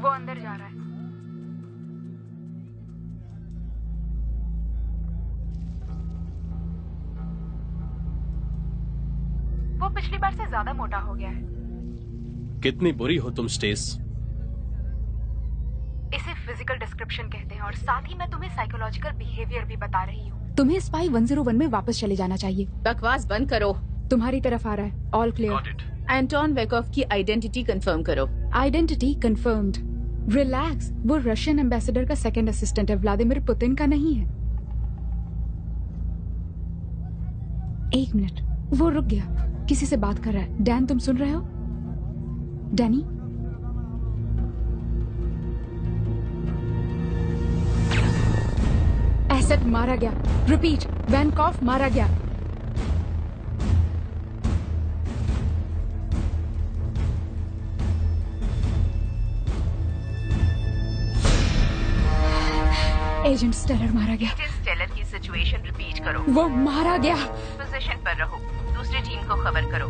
वो अंदर जा रहा है। वो पिछली बार से ज्यादा मोटा हो गया है। कितनी बुरी हो तुम स्टेस। इसे फिजिकल डिस्क्रिप्शन कहते हैं और साथ ही मैं तुम्हें साइकोलॉजिकल बिहेवियर भी बता रही हूँ। तुम्हें स्पाई 101 में वापस चले जाना चाहिए। बकवास बंद करो। तुम्हारी तरफ आ रहा है। All clear. एंटोन वेकॉफ की आइडेंटिटी कंफर्म करो। Identity confirmed. रिलैक्स, वो रशियन एम्बेसडर का सेकंड असिस्टेंट है, व्लादिमीर पुतिन का नहीं है। एक मिनट, वो रुक गया, किसी से बात कर रहा है। डैन, तुम सुन रहे हो? डैनी? एसेट मारा गया। रिपीट, वैनकॉफ मारा गया। एजेंट स्टेलर मारा गया। एजेंट स्टेलर की सिचुएशन रिपीट करो। वो मारा गया। पोजीशन पर रहो, दूसरी टीम को खबर करो।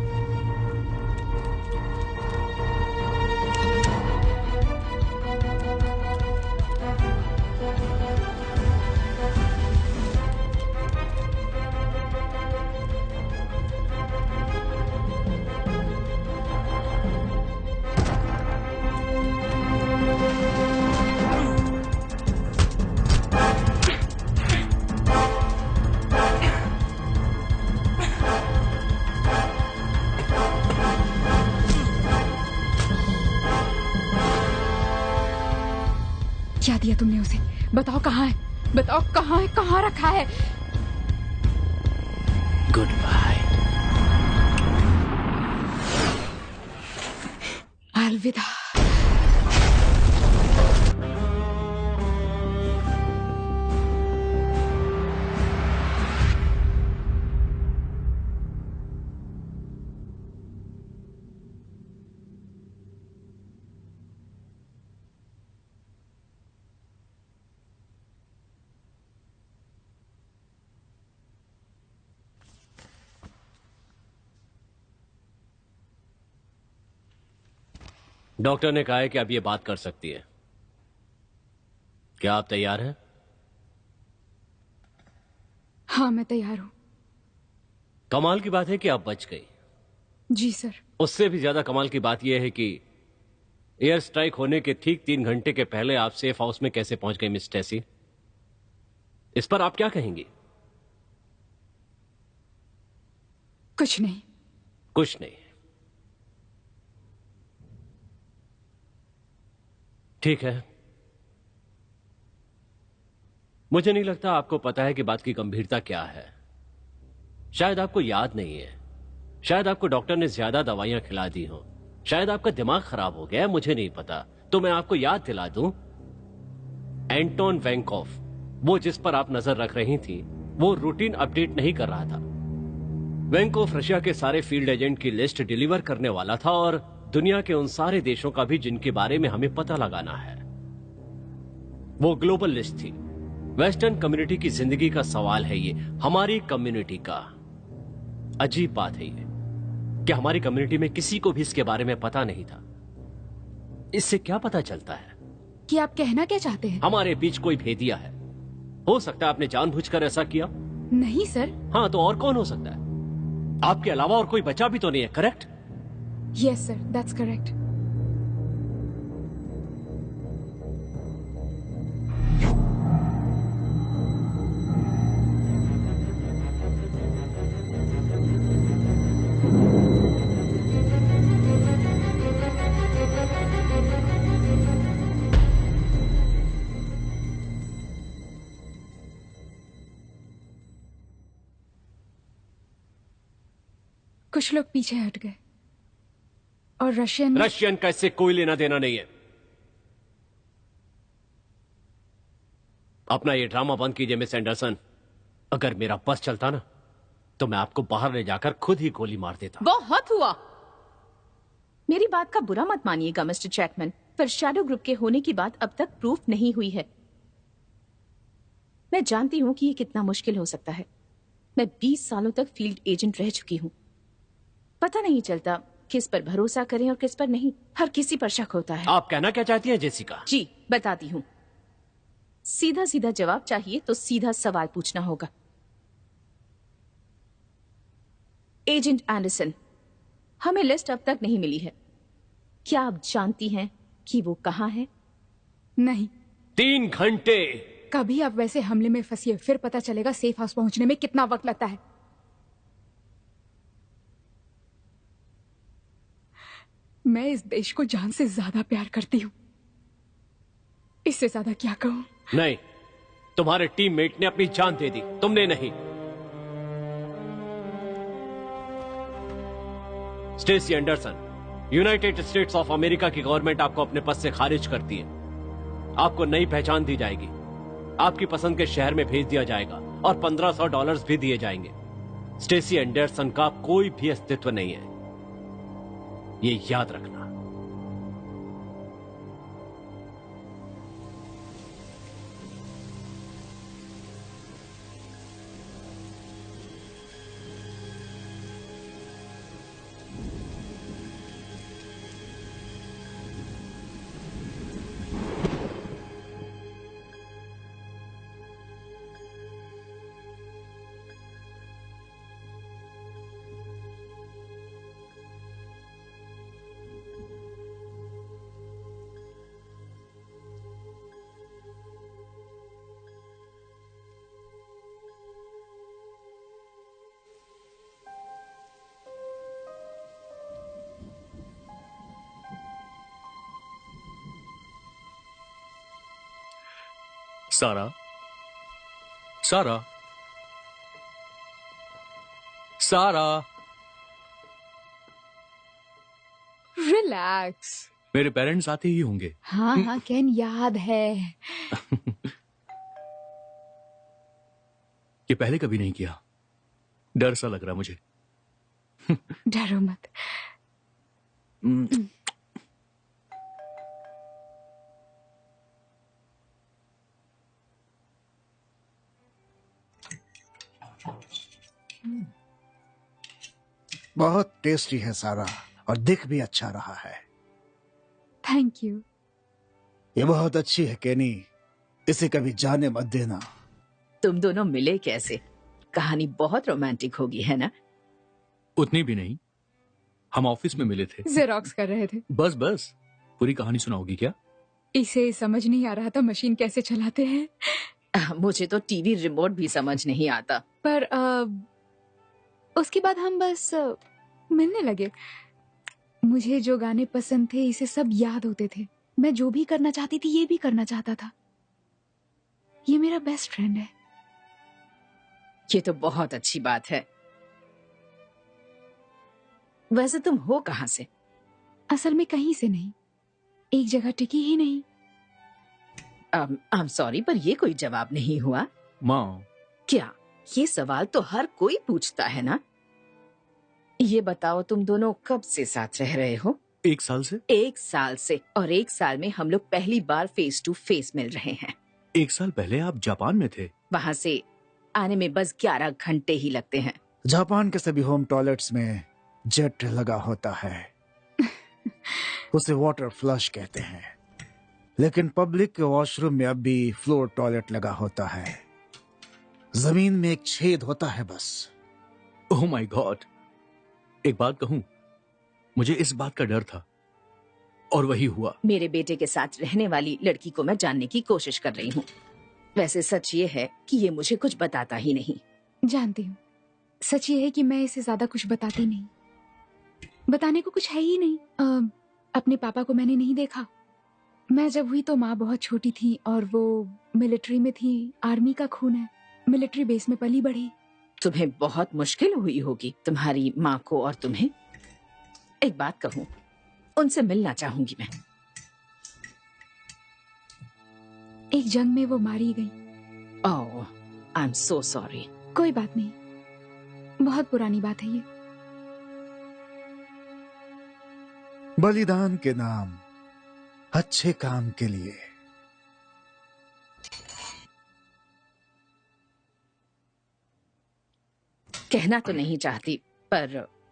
क्या दिया तुमने उसे? बताओ कहाँ है, बताओ कहाँ है, कहाँ रखा है? Good bye. अलविदा। डॉक्टर ने कहा है कि आप ये बात कर सकती है। क्या आप तैयार हैं? हाँ, मैं तैयार हूँ। कमाल की बात है कि आप बच गई। जी सर। उससे भी ज्यादा कमाल की बात यह है कि एयर स्ट्राइक होने के ठीक 3 घंटे के पहले आप सेफ हाउस में कैसे पहुंच गई मिस टेसी? इस पर आप क्या कहेंगी? कुछ नहीं। कुछ नहीं। ठीक है, मुझे नहीं लगता आपको पता है कि बात की गंभीरता क्या है। शायद आपको याद नहीं है, शायद आपको डॉक्टर ने ज्यादा दवाइयां खिला दी हो, शायद आपका दिमाग खराब हो गया है, मुझे नहीं पता। तो मैं आपको याद दिला दूं, एंटोन वेंकॉफ, वो जिस पर आप नजर रख रही थी, वो रूटीन अपडेट नहीं कर रहा था। वेंकॉफ रशिया के सारे फील्ड एजेंट की लिस्ट डिलीवर करने वाला था और दुनिया के उन सारे देशों का भी जिनके बारे में हमें पता लगाना है। वो ग्लोबल लिस्ट थी। वेस्टर्न कम्युनिटी की जिंदगी का सवाल है ये, हमारी कम्युनिटी का। अजीब बात है ये कि हमारी कम्युनिटी में किसी को भी इसके बारे में पता नहीं था। इससे क्या पता चलता है कि आप कहना क्या चाहते हैं? हमारे बीच कोई भेदिया है। हो सकता है आपने जानबूझकर ऐसा किया। नहीं सर। हाँ, तो और कौन हो सकता है? आपके अलावा और कोई बचा भी तो नहीं है, correct? Yes sir, that's correct. कुछ लोग पीछे हट गए और रशियन का इससे कोई लेना देना नहीं है। अपना ये ड्रामा बंद कीजिए मिस एंडरसन। अगर मेरा बस चलता ना तो मैं आपको बाहर ले जाकर खुद ही गोली मार देता। बहुत हुआ। मेरी बात का बुरा मत मानिएगा मिस्टर चैटमैन, पर शैडो ग्रुप के होने की बात अब तक प्रूफ नहीं हुई है। मैं जानती हूं कि ये कितना मुश्किल हो सकता है। मैं 20 सालों तक फील्ड एजेंट रह चुकी हूं। पता नहीं चलता किस पर भरोसा करें और किस पर नहीं, हर किसी पर शक होता है। आप कहना क्या चाहती हैं जेसिका? जी बताती हूँ। सीधा सीधा जवाब चाहिए तो सीधा सवाल पूछना होगा। एजेंट एंडरसन, हमें लिस्ट अब तक नहीं मिली है। क्या आप जानती हैं कि वो कहाँ है? नहीं। 3 घंटे। कभी आप वैसे हमले में फंसिए, फिर पता चलेगा सेफ हाउस पहुंचने में कितना वक्त लगता है। मैं इस देश को जान से ज्यादा प्यार करती हूँ। इससे ज्यादा क्या कहूँ? नहीं, तुम्हारे टीममेट ने अपनी जान दे दी, तुमने नहीं। Stacy Anderson, United States of America की गवर्नमेंट आपको अपने पद से खारिज करती है। आपको नई पहचान दी जाएगी, आपकी पसंद के शहर में भेज दिया जाएगा और $1500 भी दिए जाएंगे। स्टेसी एंडरसन का कोई भी अस्तित्व नहीं है, ये याद रखना। सारा, सारा, सारा, रिलैक्स। मेरे पेरेंट्स आते ही होंगे। हाँ हाँ केन, याद है। ये पहले कभी नहीं किया, डर सा लग रहा मुझे। डरो मत। बहुत टेस्टी है सारा, और दिख भी अच्छा रहा है। Thank you. ये बहुत अच्छी है केनी, इसे कभी जाने मत देना। तुम दोनों मिले कैसे? कहानी बहुत रोमांटिक होगी, है ना? उतनी भी नहीं, हम ऑफिस में मिले थे। जेरोक्स कर रहे थे। बस बस, पूरी कहानी सुनाओगी क्या? इसे समझ नहीं आ रहा था मशीन कैसे चलाते हैं। मुझे तो टीवी रिमोट भी समझ नहीं आता। पर उसके बाद हम बस मिलने लगे। मुझे जो गाने पसंद थे इसे सब याद होते थे। मैं जो भी करना चाहती थी ये भी करना चाहता था। ये मेरा बेस्ट फ्रेंड है। ये तो बहुत अच्छी बात है। वैसे तुम हो कहाँ से? असल में कहीं से नहीं, एक जगह टिकी ही नहीं। आई एम सॉरी, पर ये कोई जवाब नहीं हुआ। माँ, क्या ये सवाल तो हर कोई पूछता है ना? ये बताओ, तुम दोनों कब से साथ रह रहे हो? 1 साल से। 1 साल से, और 1 साल में हम लोग पहली बार फेस टू फेस मिल रहे हैं। 1 साल पहले आप जापान में थे। वहाँ से आने में बस 11 घंटे ही लगते हैं। जापान के सभी होम टॉयलेट्स में जेट लगा होता है। उसे वाटर फ्लश कहते हैं, लेकिन पब्लिक के वॉशरूम में अब भी फ्लोर टॉयलेट लगा होता है। जमीन में एक छेद होता है बस। ओह माय गॉड, एक बात कहूं, मुझे इस बात का डर था और वही हुआ। मेरे बेटे के साथ रहने वाली लड़की को मैं जानने की कोशिश कर रही हूँ। वैसे सच ये है कि ये मुझे कुछ बताता ही नहीं। जानती हूँ, सच ये है कि मैं इसे ज्यादा कुछ बताती नहीं। बताने को कुछ है ही नहीं। अपने पापा को मैंने नहीं देखा। मैं जब हुई तो माँ बहुत छोटी थी और वो मिलिट्री में थी। आर्मी का खून है, मिलिट्री बेस में पली बढ़ी। तुम्हें बहुत मुश्किल हुई होगी तुम्हारी माँ को और तुम्हें। एक बात कहूँ, उनसे मिलना चाहूंगी मैं। एक जंग में वो मारी गई। ओह, आई एम सो सॉरी। कोई बात नहीं, बहुत पुरानी बात है ये। बलिदान के नाम, अच्छे काम के लिए। कहना तो नहीं चाहती, पर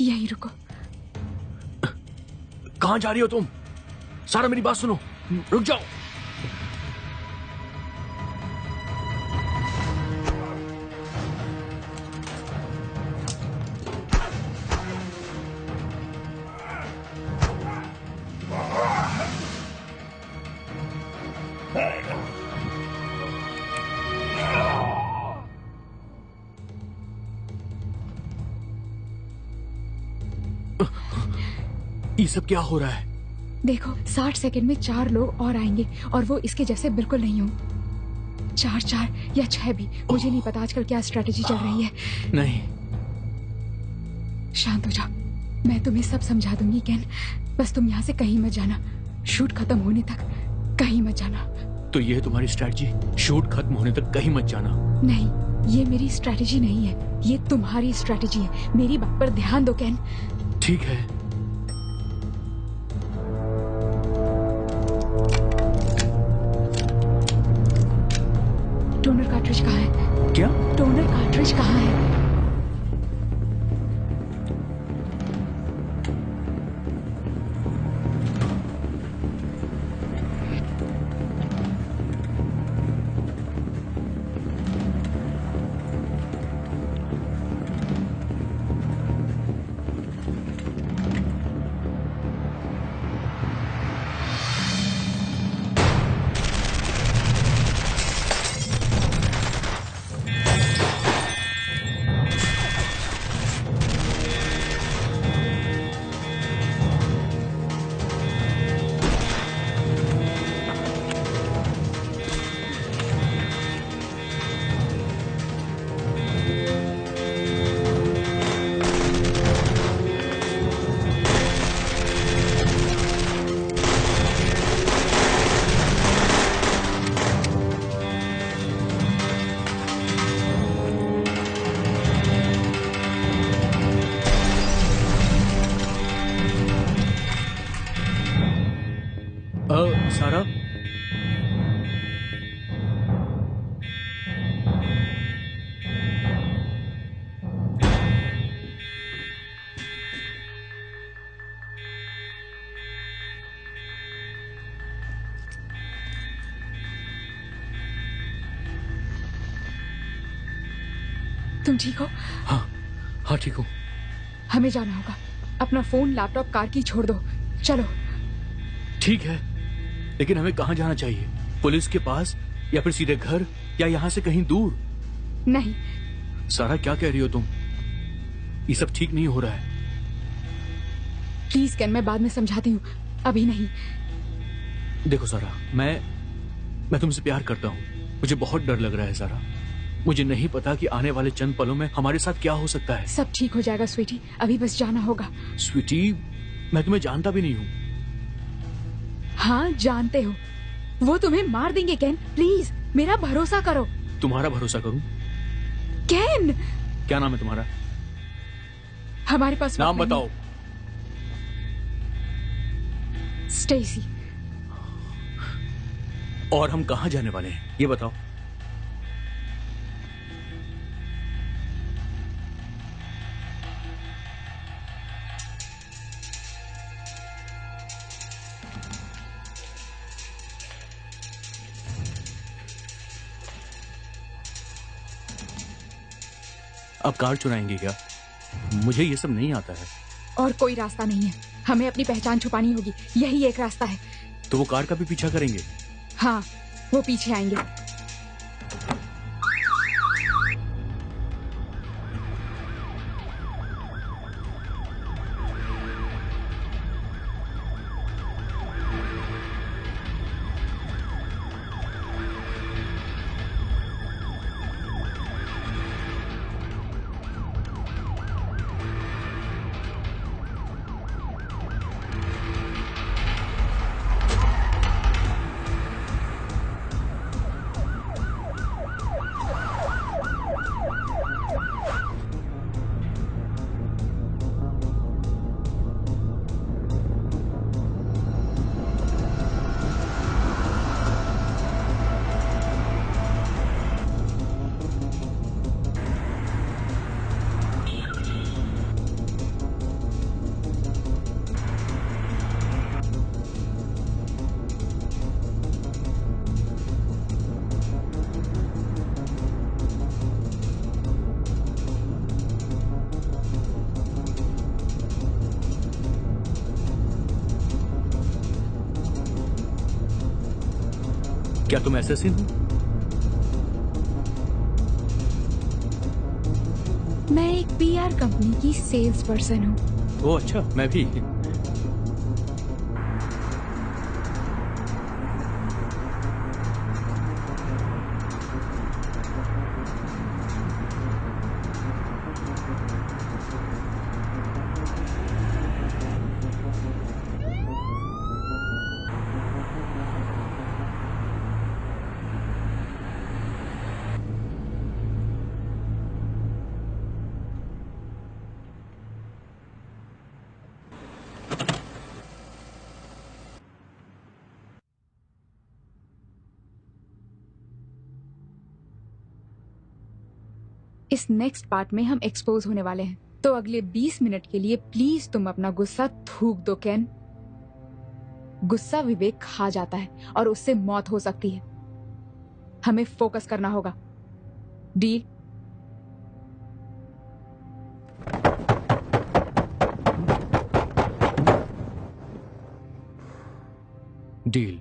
यहीं रुको। कहां जा रही हो तुम? सारा मेरी बात सुनो, रुक जाओ। ये सब क्या हो रहा है? देखो 60 सेकंड में 4 लोग और आएंगे और वो इसके जैसे बिल्कुल नहीं हो। 4 या 6 भी, मुझे नहीं पता आजकल क्या स्ट्रेटेजी चल रही है। नहीं, शांत हो जाओ, मैं तुम्हें सब समझा दूंगी केन। बस तुम यहाँ से कहीं मत जाना, शूट खत्म होने तक कहीं मत जाना। तो ये है तुम्हारी स्ट्रेटजी, शूट खत्म होने तक कहीं मत जाना? नहीं, ये मेरी स्ट्रेटेजी नहीं है, ये तुम्हारी स्ट्रेटेजी है। मेरी बात पर ध्यान दो केन। ठीक है। टोनर कार्ट्रिज कहाँ है? क्या? टोनर कार्ट्रिज कहाँ है? सारा, तुम ठीक हो? हाँ ठीक हूँ। हमें जाना होगा। अपना फोन, लैपटॉप, कार की छोड़ दो, चलो। ठीक है, लेकिन हमें कहाँ जाना चाहिए? पुलिस के पास या फिर सीधे घर या यहाँ से कहीं दूर? नहीं। सारा क्या कह रही हो तुम? ये सब ठीक नहीं हो रहा है। प्लीज कैन, मैं बाद में समझाती हूँ, अभी नहीं। देखो सारा, मैं तुमसे प्यार करता हूँ। मुझे बहुत डर लग रहा है सारा। मुझे नहीं पता कि आने वाले चंद पलों में हमारे साथ क्या हो सकता है। सब ठीक हो जाएगा स्वीटी, अभी बस जाना होगा। स्वीटी, मैं तुम्हें जानता भी नहीं हूँ। हाँ जानते हो, वो तुम्हें मार देंगे केन, प्लीज मेरा भरोसा करो। तुम्हारा भरोसा करूं? केन, क्या नाम है तुम्हारा? हमारे पास नाम बताओ। स्टेसी। और हम कहाँ जाने वाले हैं ये बताओ। अब कार चुराएंगे क्या? मुझे ये सब नहीं आता है। और कोई रास्ता नहीं है, हमें अपनी पहचान छुपानी होगी, यही एक रास्ता है। तो वो कार का भी पीछा करेंगे? हाँ, वो पीछे आएंगे। क्या तुम एसेसिन हो? मैं एक पीआर कंपनी की सेल्स पर्सन हूँ। ओह अच्छा, मैं भी। इस नेक्स्ट पार्ट में हम एक्सपोज होने वाले हैं, तो अगले 20 मिनट के लिए प्लीज तुम अपना गुस्सा थूक दो केन। गुस्सा विवेक खा जाता है और उससे मौत हो सकती है। हमें फोकस करना होगा। डील? डील।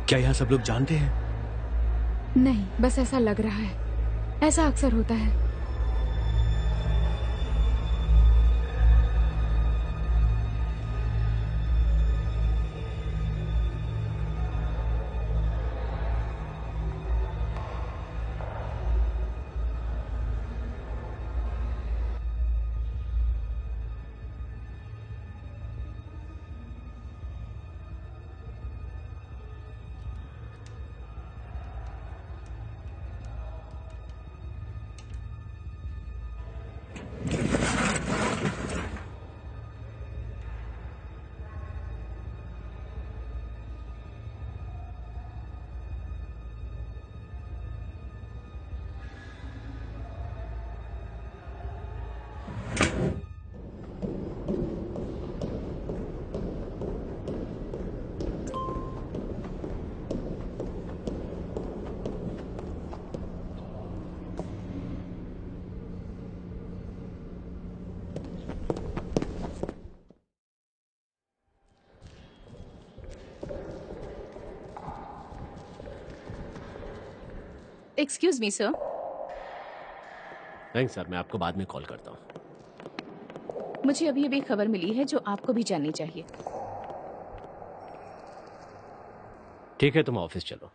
क्या यहाँ सब लोग जानते हैं? नहीं, बस ऐसा लग रहा है। ऐसा अक्सर होता है। Excuse me sir. Thanks sir, मैं आपको बाद में कॉल करता हूँ। मुझे अभी अभी खबर मिली है जो आपको भी जाननी चाहिए। ठीक है, तुम ऑफिस चलो।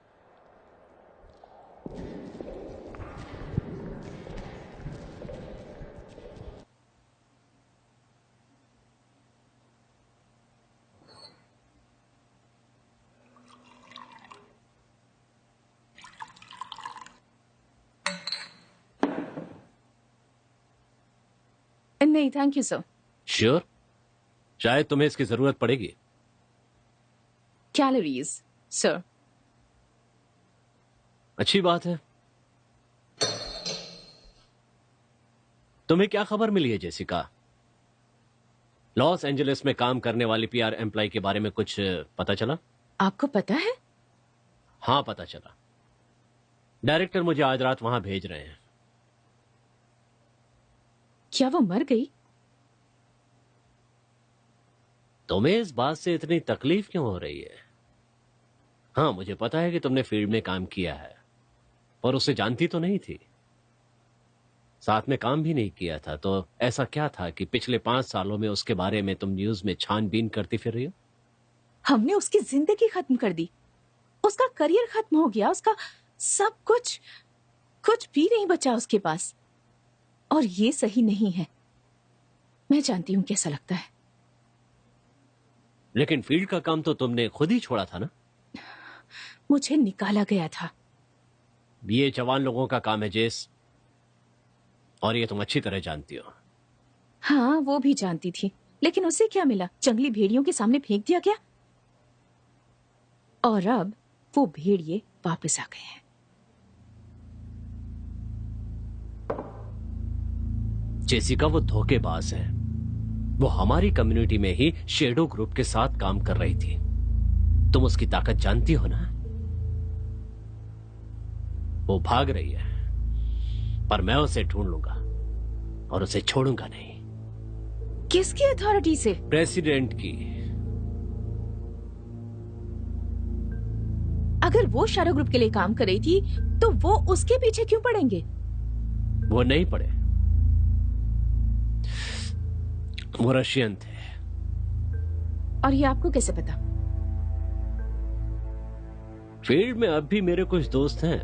नहीं थैंक यू सर। श्योर? शायद तुम्हें इसकी जरूरत पड़ेगी। Calories sir. अच्छी बात है। तुम्हें क्या खबर मिली है जेसिका? लॉस एंजलिस में काम करने वाली पीआर एम्प्लॉय के बारे में कुछ पता चला? आपको पता है? हाँ, पता चला। डायरेक्टर मुझे आज रात वहां भेज रहे हैं। क्या वो मर गई? तुम्हें इस बात से इतनी तकलीफ क्यों हो रही है? हाँ, मुझे पता है कि तुमने फील्ड में काम किया है, पर उसे जानती तो नहीं थी, साथ में काम भी नहीं किया था। तो ऐसा क्या था कि पिछले 5 सालों में उसके बारे में तुम न्यूज में छानबीन करती फिर रही हो? हमने उसकी जिंदगी खत्म कर दी, उसका करियर खत्म हो गया, उसका सब कुछ, कुछ भी नहीं बचा उसके पास। और ये सही नहीं है। मैं जानती हूं कैसा लगता है। लेकिन फील्ड का काम तो तुमने खुद ही छोड़ा था ना? मुझे निकाला गया था। ये जवान लोगों का काम है जेस, और ये तुम अच्छी तरह जानती हो। हाँ, वो भी जानती थी, लेकिन उसे क्या मिला? जंगली भेड़ियों के सामने फेंक दिया गया। और अब वो भेड़िए वापस आ गए हैं। जेसिका वो धोखेबाज है। वो हमारी कम्युनिटी में ही शेडो ग्रुप के साथ काम कर रही थी। तुम उसकी ताकत जानती हो ना? वो भाग रही है, पर मैं उसे ढूंढ लूंगा और उसे छोड़ूंगा नहीं। किसकी अथॉरिटी से? प्रेसिडेंट की। अगर वो शैडो ग्रुप के लिए काम कर रही थी तो वो उसके पीछे क्यों पड़ेंगे? वो नहीं पड़े, वो रशियन थे। और ये आपको कैसे पता? फील्ड में अब भी मेरे कुछ दोस्त हैं।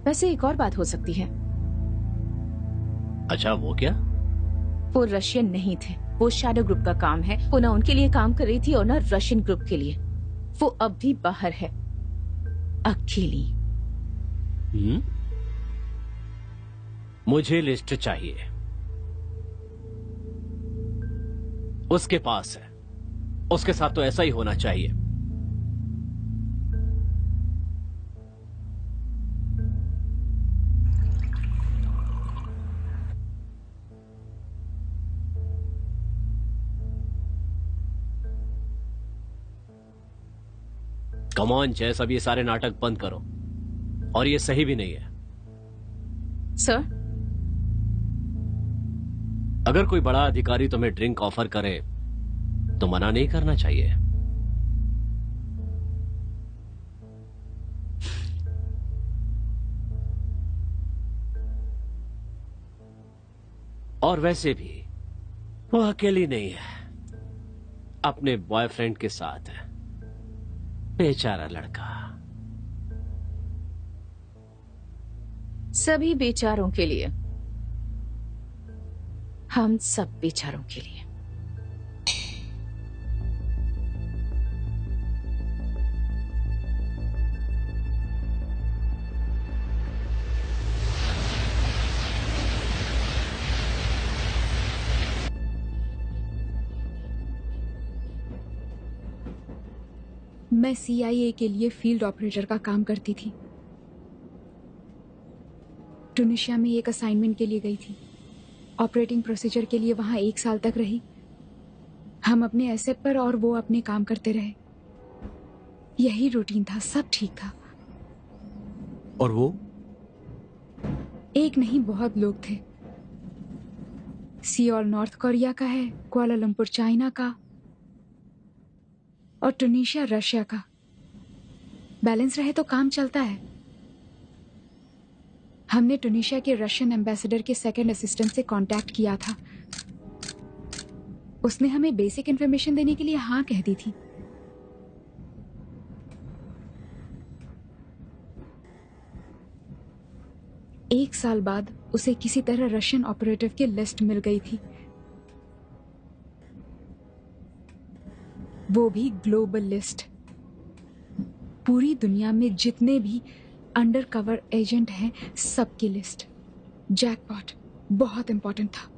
वैसे एक और बात हो सकती है। अच्छा, वो क्या? वो रशियन नहीं थे, वो शैडो ग्रुप का काम है। वो ना उनके लिए काम कर रही थी और ना रशियन ग्रुप के लिए। वो अब भी बाहर है, अकेली। मुझे लिस्ट चाहिए। उसके पास है, उसके साथ तो ऐसा ही होना चाहिए। कम ऑन जैस, अब ये सारे नाटक बंद करो। और ये सही भी नहीं है। सर, अगर कोई बड़ा अधिकारी तुम्हें ड्रिंक ऑफर करे तो मना नहीं करना चाहिए। और वैसे भी वो अकेली नहीं है, अपने बॉयफ्रेंड के साथ है। बेचारा लड़का। सभी बेचारों के लिए, हम सब बेचारों के लिए। मैं CIA के लिए फील्ड ऑपरेटर का काम करती थी। ट्यूनिशिया में एक असाइनमेंट के लिए गई थी। ऑपरेटिंग प्रोसीजर के लिए वहां 1 साल तक रही। हम अपने एसेट पर और वो अपने काम करते रहे। यही रूटीन था, सब ठीक था। और वो? एक नहीं, बहुत लोग थे। सियोल नॉर्थ कोरिया का है, कुआलालंपुर चाइना का और ट्यूनिशिया रशिया का। बैलेंस रहे तो काम चलता है। हमने ट्यूनिशिया के रशियन एम्बेसडर के सेकंड असिस्टेंट से कांटेक्ट किया था। उसने हमें बेसिक इंफॉर्मेशन देने के लिए हाँ कह दी थी। एक साल बाद उसे किसी तरह रशियन ऑपरेटिव की लिस्ट मिल गई थी, वो भी ग्लोबल लिस्ट। पूरी दुनिया में जितने भी अंडर कवर एजेंट हैं, सबकी लिस्ट। जैकपॉट, बहुत इंपॉर्टेंट था।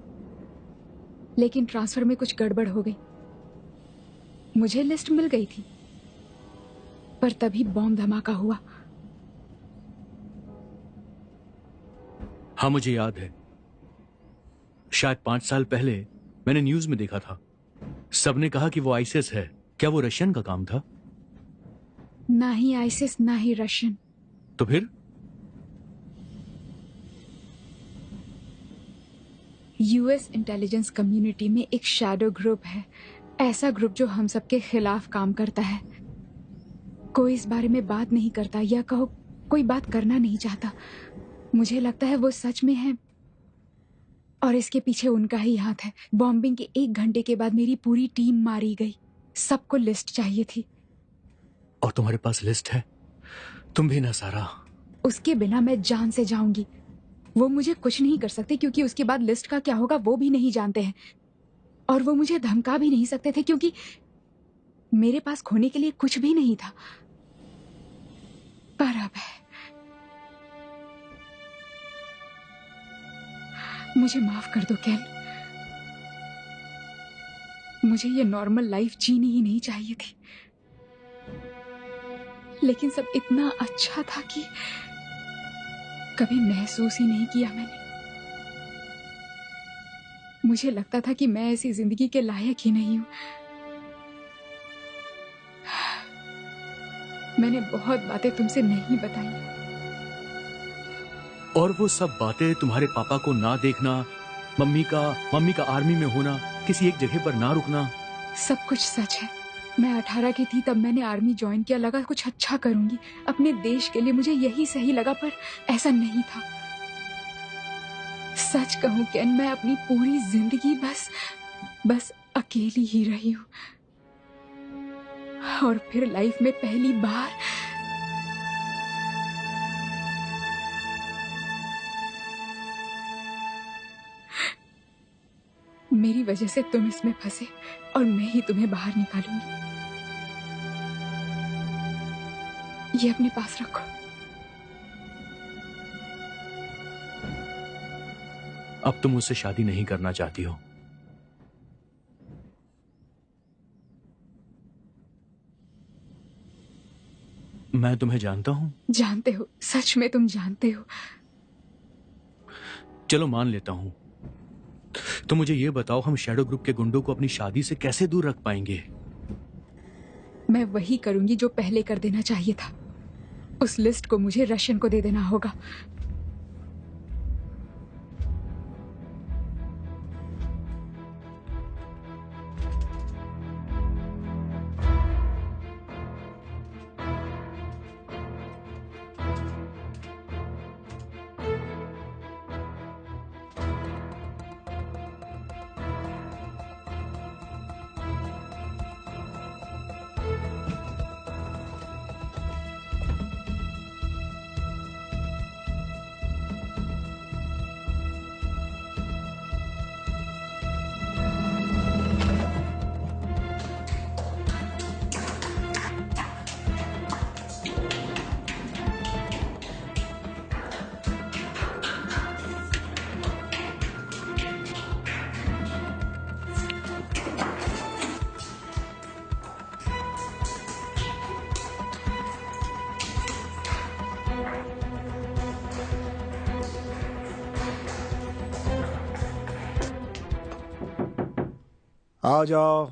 लेकिन ट्रांसफर में कुछ गड़बड़ हो गई। मुझे लिस्ट मिल गई थी, पर तभी बॉम्ब धमाका हुआ। हाँ, मुझे याद है। शायद 5 साल पहले मैंने न्यूज में देखा था। सबने कहा कि वो आईसिस है। क्या वो रशियन का काम था? ना ही आईसिस, ना ही रशियन। तो फिर? यूएस इंटेलिजेंस कम्युनिटी में एक शैडो ग्रुप है, ऐसा ग्रुप जो हम सबके खिलाफ काम करता है। कोई इस बारे में बात नहीं करता, या कहो कोई बात करना नहीं चाहता। मुझे लगता है वो सच में है और इसके पीछे उनका ही हाथ है। बॉम्बिंग के 1 घंटे के बाद मेरी पूरी टीम मारी गई। सबको लिस्ट चाहिए थी। और तुम्हारे पास लिस्ट है? तुम भी ना सारा। उसके बिना मैं जान से जाऊंगी। वो मुझे कुछ नहीं कर सकते क्योंकि उसके बाद लिस्ट का क्या होगा वो भी नहीं जानते हैं। और वो मुझे धमका भी नहीं सकते थे क्योंकि मेरे पास खोने के लिए कुछ भी नहीं था। पर अब है। मुझे माफ कर दो केन। मुझे ये नॉर्मल लाइफ जीनी ही नहीं चाहिए थी, लेकिन सब इतना अच्छा था कि कभी महसूस ही नहीं किया मैंने। मुझे लगता था कि मैं ऐसी जिंदगी के लायक ही नहीं हूं। मैंने बहुत बातें तुमसे नहीं बताई, और वो सब बातें, तुम्हारे पापा को ना देखना, मम्मी का आर्मी में होना, किसी एक जगह पर ना रुकना, सब कुछ सच है। मैं 18 की थी तब मैंने आर्मी ज्वाइन किया। लगा कुछ अच्छा करूंगी अपने देश के लिए, मुझे यही सही लगा, पर ऐसा नहीं था। सच कहूं केन, मैं अपनी पूरी जिंदगी बस अकेली ही रही हूं। और फिर लाइफ में पहली बार मेरी वजह से तुम इसमें फंसे और मैं ही तुम्हें बाहर निकालूंगी। ये अपने पास रखो। अब तुम मुझसे शादी नहीं करना चाहती हो। मैं तुम्हें जानता हूं। जानते हो, सच में तुम जानते हो। चलो मान लेता हूं। तो मुझे ये बताओ, हम शैडो ग्रुप के गुंडों को अपनी शादी से कैसे दूर रख पाएंगे? मैं वही करूंगी जो पहले कर देना चाहिए था। उस लिस्ट को मुझे रशियन को दे देना होगा। आ जाओ।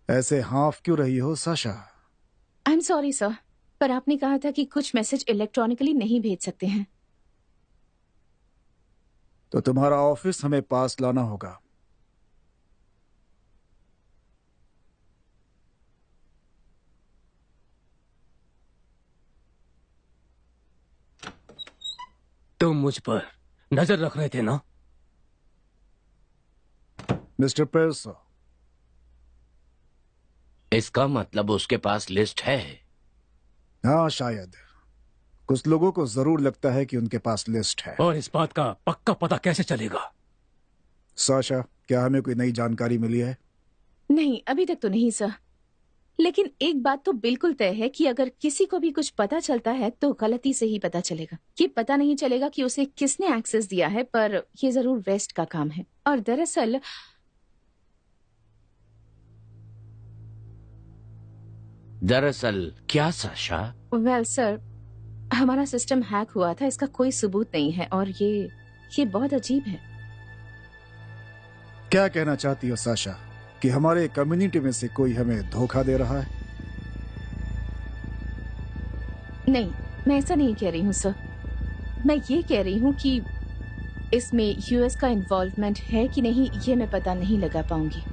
ऐसे हाफ क्यों रही हो Sasha? I am sorry sir, पर आपने कहा था कि कुछ मैसेज इलेक्ट्रॉनिकली नहीं भेज सकते हैं। तो तुम्हारा ऑफिस हमें पास लाना होगा। तुम मुझ पर नजर रख रहे थे ना? मिस्टर पेल्सो, इसका मतलब उसके पास लिस्ट है। हाँ शायद। कुछ लोगों को जरूर लगता है कि उनके पास लिस्ट है। और इस बात का पक्का पता कैसे चलेगा? साशा, क्या हमें कोई नई जानकारी मिली है? नहीं, अभी तक तो नहीं सर। लेकिन एक बात तो बिल्कुल तय है कि अगर किसी को भी कुछ पता चलता है तो गलती से ही पता चलेगा। ये पता नहीं चलेगा कि उसे किसने एक्सेस दिया है, पर ये जरूर वेस्ट का काम है। और दरअसल क्या साशा? वेल सर, हमारा सिस्टम हैक हुआ था, इसका कोई सबूत नहीं है और ये बहुत अजीब है। क्या कहना चाहती हो साशा, कि हमारे कम्युनिटी में से कोई हमें धोखा दे रहा है? नहीं, मैं ऐसा नहीं कह रही हूँ सर। मैं ये कह रही हूँ कि इसमें यूएस का इन्वॉल्वमेंट है कि नहीं, ये मैं पता नहीं लगा पाऊंगी।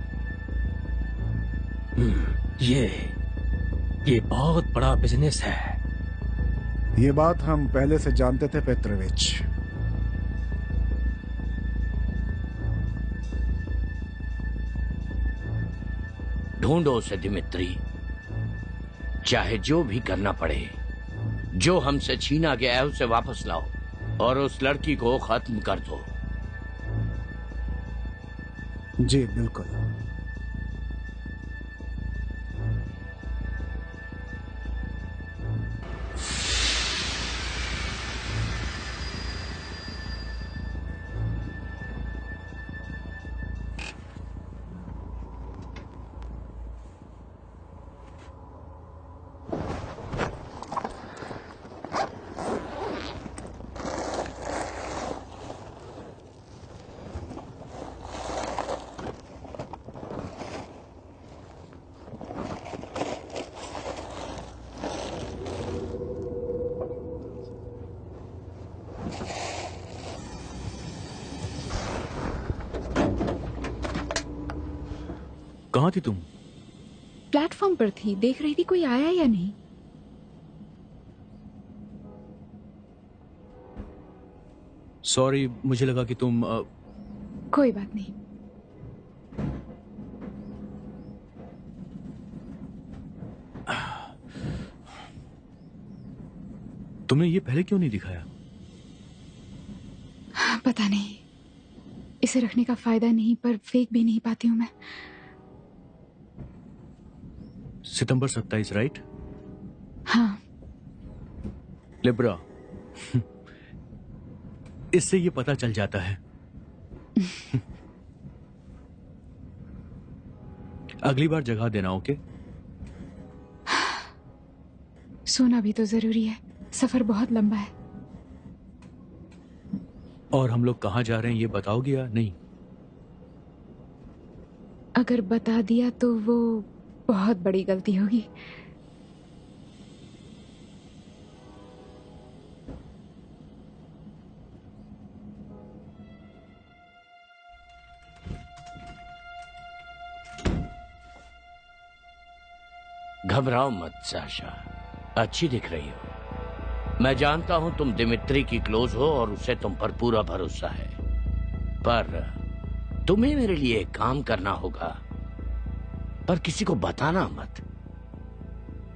ये बहुत बड़ा बिजनेस है। ये बात हम पहले से जानते थे पेट्रोविच। ढूंढो उसे दिमित्री, चाहे जो भी करना पड़े। जो हमसे छीना गया है उसे वापस लाओ और उस लड़की को खत्म कर दो। जी बिल्कुल। कहाँ थी तुम? प्लेटफॉर्म पर थी, देख रही थी कोई आया या नहीं। सॉरी, मुझे लगा कि तुम कोई बात नहीं। तुमने ये पहले क्यों नहीं दिखाया? पता नहीं, इसे रखने का फायदा नहीं, पर फेंक भी नहीं पाती हूँ मैं। सितंबर 27, राइट? हाँ। लिब्रा। इससे ये पता चल जाता है। अगली बार जगह देना, ओके? सोना भी तो जरूरी है, सफर बहुत लंबा है। और हम लोग कहाँ जा रहे हैं ये बताओगे या नहीं? अगर बता दिया तो वो बहुत बड़ी गलती होगी। घबराओ मत साशा, अच्छी दिख रही हो। मैं जानता हूं तुम दिमित्री की क्लोज हो और उसे तुम पर पूरा भरोसा है, पर तुम्हें मेरे लिए एक काम करना होगा, पर किसी को बताना मत।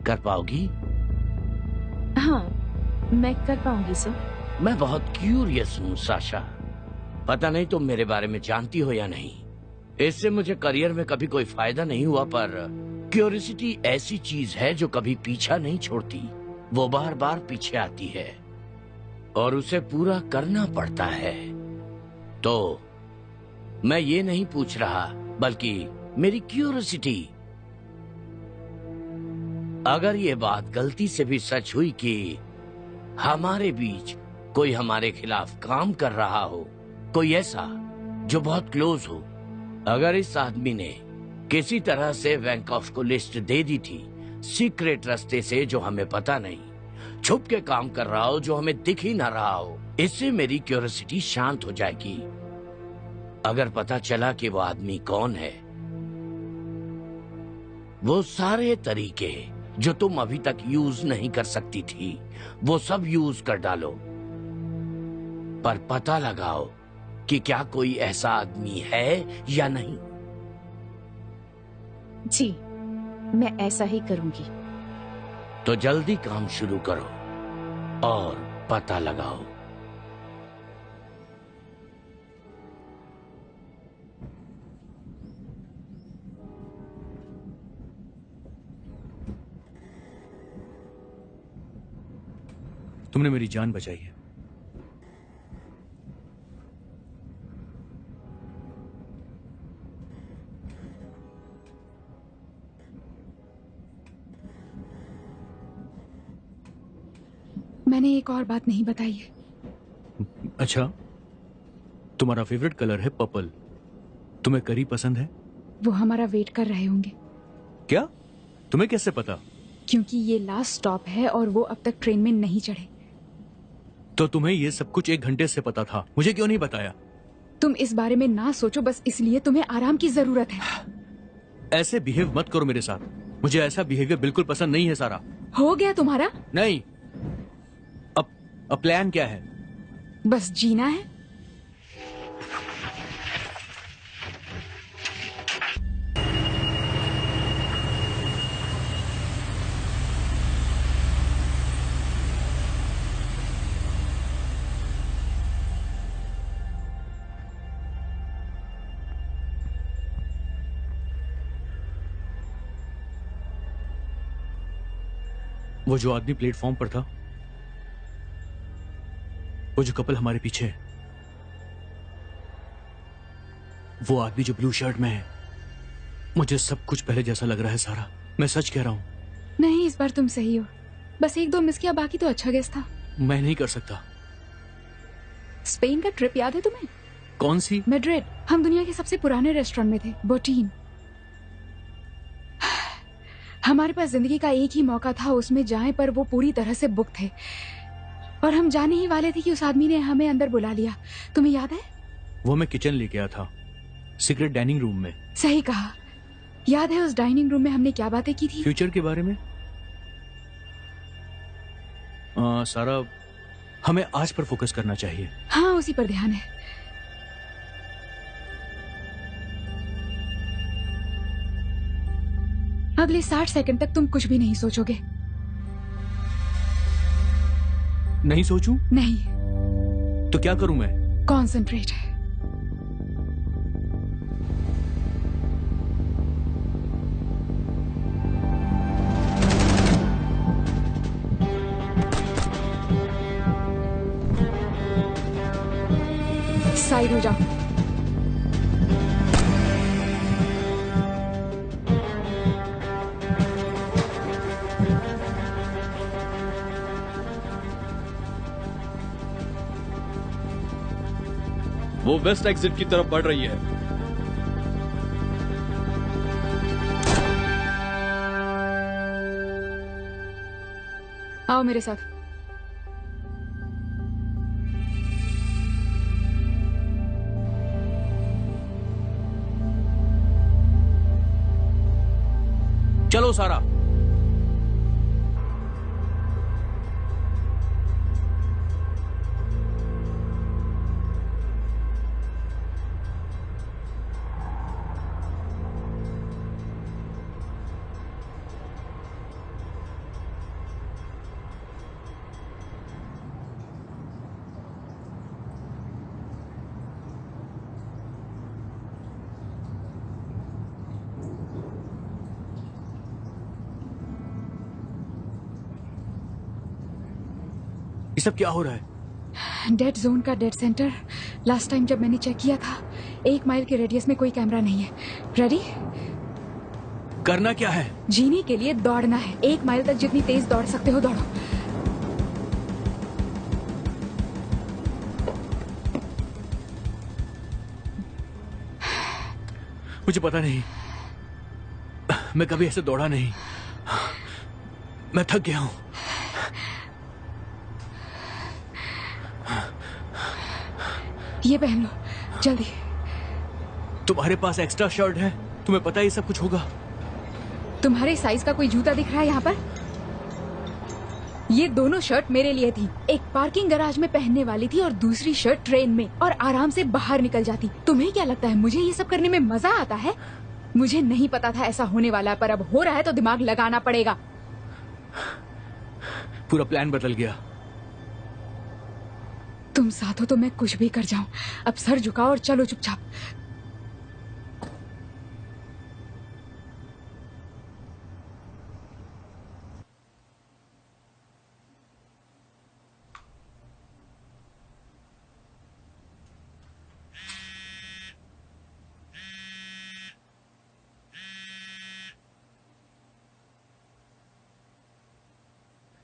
कर पाओगी? हाँ, मैं कर पाऊंगी सर। मैं बहुत क्यूरियस हूँ साशा। पता नहीं तुम मेरे बारे में जानती हो या नहीं, इससे मुझे करियर में कभी कोई फायदा नहीं हुआ, पर क्यूरियोसिटी ऐसी चीज है जो कभी पीछा नहीं छोड़ती। वो बार बार पीछे आती है और उसे पूरा करना पड़ता है। तो मैं ये नहीं पूछ रहा, बल्कि मेरी क्यूरियोसिटी, अगर ये बात गलती से भी सच हुई कि हमारे बीच कोई हमारे खिलाफ काम कर रहा हो, कोई ऐसा जो बहुत क्लोज हो, अगर इस आदमी ने किसी तरह से वैंकॉफ को लिस्ट दे दी थी, सीक्रेट रास्ते से जो हमें पता नहीं, छुप के काम कर रहा हो जो हमें दिख ही ना रहा हो, इससे मेरी क्यूरियोसिटी शांत हो जाएगी। अगर पता चला कि वो आदमी कौन है, वो सारे तरीके जो तुम अभी तक यूज नहीं कर सकती थी, वो सब यूज कर डालो, पर पता लगाओ कि क्या कोई ऐसा आदमी है या नहीं। जी, मैं ऐसा ही करूंगी। तो जल्दी काम शुरू करो और पता लगाओ। तुमने मेरी जान बचाई है। मैंने एक और बात नहीं बताई है। अच्छा, तुम्हारा फेवरेट कलर है पर्पल। तुम्हें करी पसंद है? वो हमारा वेट कर रहे होंगे। क्या? तुम्हें कैसे पता? क्योंकि ये लास्ट स्टॉप है और वो अब तक ट्रेन में नहीं चढ़े। तो तुम्हें ये सब कुछ 1 घंटे से पता था, मुझे क्यों नहीं बताया? तुम इस बारे में ना सोचो, बस इसलिए तुम्हें आराम की जरूरत है। ऐसे बिहेव मत करो मेरे साथ। मुझे ऐसा बिहेवियर बिल्कुल पसंद नहीं है सारा। हो गया तुम्हारा? नहीं। अब प्लान क्या है? बस जीना है। वो जो आदमी प्लेटफॉर्म पर था, वो जो कपल हमारे पीछे है, वो आदमी जो ब्लू शर्ट में है, मुझे सब कुछ पहले जैसा लग रहा है सारा। मैं सच कह रहा हूं। नहीं, इस बार तुम सही हो। बस 1-2 मिस किया, बाकी तो अच्छा गेस था। मैं नहीं कर सकता। स्पेन का ट्रिप याद है तुम्हें? कौन सी? मैड्रिड। हम दुनिया के सबसे पुराने रेस्टोरेंट में थे, बोटीन। हमारे पास जिंदगी का एक ही मौका था उसमें जाएं, पर वो पूरी तरह से बुक थे और हम जाने ही वाले थे कि उस आदमी ने हमें अंदर बुला लिया। तुम्हें याद है? वो मैं किचन लेके आया था, सीक्रेट डाइनिंग रूम में। सही कहा। याद है उस डाइनिंग रूम में हमने क्या बातें की थी? फ्यूचर के बारे में? सारा, हमें आज पर फोकस करना चाहिए। हाँ, उसी पर ध्यान है। अगले 60 सेकंड तक तुम कुछ भी नहीं सोचोगे। नहीं सोचूं? नहीं, तो क्या करूं मैं? कॉन्सेंट्रेट। साइड हो जाओ। वो वेस्ट एग्जिट की तरफ बढ़ रही है। आओ मेरे साथ। चलो सारा। ये सब क्या हो रहा है? डेड जोन का डेड सेंटर। लास्ट टाइम जब मैंने चेक किया था, 1 माइल के रेडियस में कोई कैमरा नहीं है। रेडी? करना क्या है? जीने के लिए दौड़ना है। 1 माइल तक जितनी तेज दौड़ सकते हो दौड़ो। मुझे पता नहीं, मैं कभी ऐसे दौड़ा नहीं। मैं थक गया हूं। ये पहन लो जल्दी। तुम्हारे पास एक्स्ट्रा शर्ट है? तुम्हें पता है ये सब कुछ होगा? तुम्हारे साइज का कोई जूता दिख रहा है यहाँ पर? ये दोनों शर्ट मेरे लिए थी। एक पार्किंग गैराज में पहनने वाली थी और दूसरी शर्ट ट्रेन में, और आराम से बाहर निकल जाती। तुम्हें क्या लगता है मुझे ये सब करने में मजा आता है? मुझे नहीं पता था ऐसा होने वाला, पर अब हो रहा है तो दिमाग लगाना पड़ेगा। पूरा प्लान बदल गया। तुम साथ हो तो मैं कुछ भी कर जाऊं। अब सर झुकाओ और चलो चुपचाप।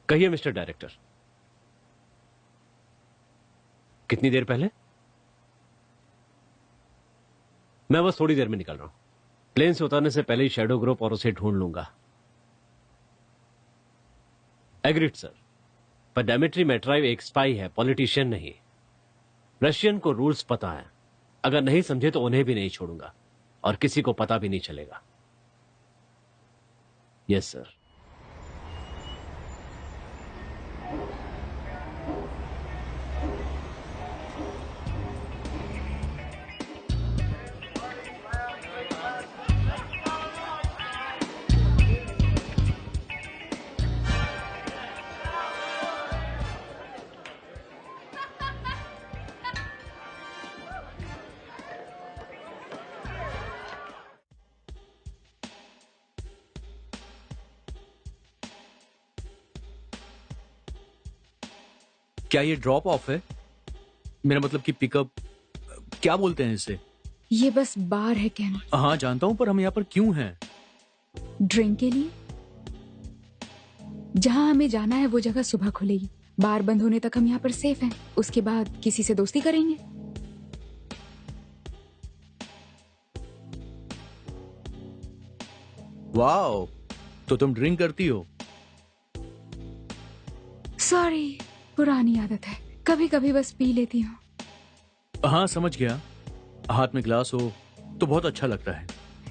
कहिए मिस्टर डायरेक्टर, कितनी देर पहले? मैं बस थोड़ी देर में निकल रहा हूं। प्लेन से उतरने से पहले ही शैडो ग्रुप और उसे ढूंढ लूंगा। एग्रीड सर, पर डेमिट्री मेट्राइव एक स्पाई है, पॉलिटिशियन नहीं। रशियन को रूल्स पता है। अगर नहीं समझे तो उन्हें भी नहीं छोड़ूंगा, और किसी को पता भी नहीं चलेगा। Yes sir. क्या ये ड्रॉप ऑफ है? मेरा मतलब कि पिकअप, क्या बोलते हैं इसे? ये बस बार है केन। हाँ जानता हूं, पर हम यहाँ पर क्यों हैं? ड्रिंक के लिए। जहाँ हमें जाना है वो जगह सुबह खुलेगी। बार बंद होने तक हम यहाँ पर सेफ हैं। उसके बाद किसी से दोस्ती करेंगे। वाओ, तो तुम ड्रिंक करती हो? सॉरी, पुरानी आदत है। कभी कभी बस पी लेती हूँ। हाँ समझ गया। हाथ में ग्लास हो तो बहुत अच्छा लगता है।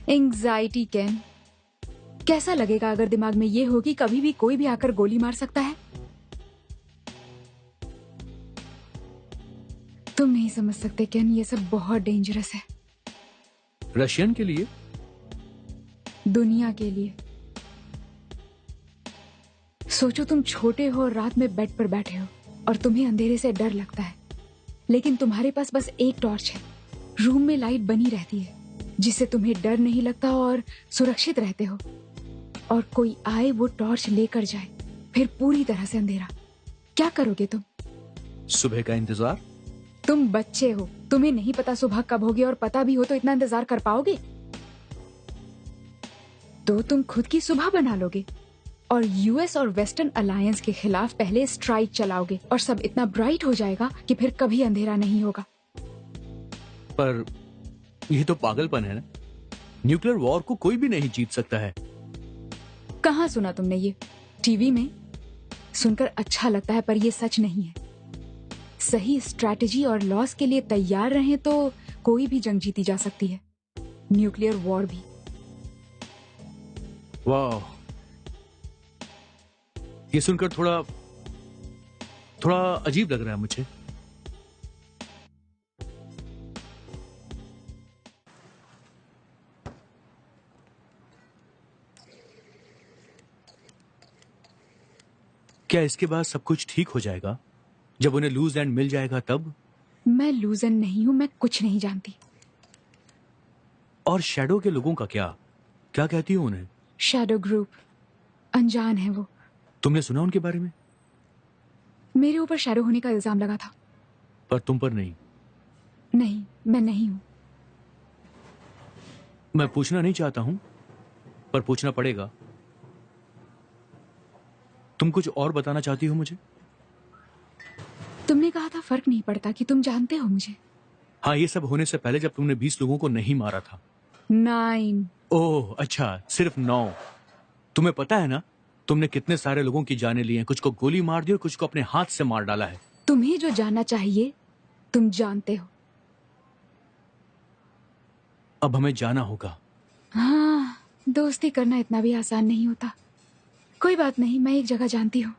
एंग्जाइटी कैन, कैसा लगेगा अगर दिमाग में ये हो कि कभी भी कोई भी आकर गोली मार सकता है? तुम नहीं समझ सकते केन, ये सब बहुत डेंजरस है। रशियन के लिए? दुनिया के लिए। सोचो तुम छोटे हो और रात में बेड पर बैठे हो और तुम्हें अंधेरे से डर लगता है, लेकिन तुम्हारे पास बस एक टॉर्च है। रूम में लाइट बनी रहती है जिससे तुम्हें डर नहीं लगता और सुरक्षित रहते हो। और कोई आए वो टॉर्च लेकर जाए, फिर पूरी तरह से अंधेरा। क्या करोगे तुम? सुबह का इंतजार। तुम बच्चे हो, तुम्हें नहीं पता सुबह कब होगी, और पता भी हो तो इतना इंतजार कर पाओगे? तो तुम खुद की सुबह बना लोगे और यूएस और वेस्टर्न अलायंस के खिलाफ पहले स्ट्राइक चलाओगे और सब इतना ब्राइट हो जाएगा कि फिर कभी अंधेरा नहीं होगा। पर यह तो पागलपन है ना। न्यूक्लियर वॉर को कोई भी नहीं जीत सकता है। कहाँ सुना तुमने ये? टीवी में? सुनकर अच्छा लगता है पर ये सच नहीं है। सही स्ट्रैटेजी और लॉस के लिए तैयार रहें तो कोई भी जंग जीती जा सकती है, न्यूक्लियर वॉर भी। वाह, ये सुनकर थोड़ा अजीब लग रहा है मुझे। क्या इसके बाद सब कुछ ठीक हो जाएगा? जब उन्हें लूज एंड मिल जाएगा तब? मैं लूजन नहीं हूं, मैं कुछ नहीं जानती। और शैडो के लोगों का क्या कहती हो उन्हें? शैडो ग्रुप अनजान है वो। तुमने सुना उनके बारे में? मेरे ऊपर शैडो होने का इल्जाम लगा था। पर तुम पर नहीं। नहीं, मैं नहीं हूं। मैं पूछना नहीं चाहता हूं, पर पूछना पड़ेगा। तुम कुछ और बताना चाहती हो मुझे? तुमने कहा था फर्क नहीं पड़ता कि तुम जानते हो मुझे। हाँ, ये सब होने से पहले जब तुमने 20 लोगों को नहीं मारा था। 9। ओह अच्छा, सिर्फ 9। तुम्हें पता है ना तुमने कितने सारे लोगों की जानें ली हैं? कुछ को गोली मार दी और कुछ को अपने हाथ से मार डाला है। तुम्हें जो जानना चाहिए तुम जानते हो। अब हमें जाना होगा। हाँ, दोस्ती करना इतना भी आसान नहीं होता। कोई बात नहीं, मैं एक जगह जानती हूँ।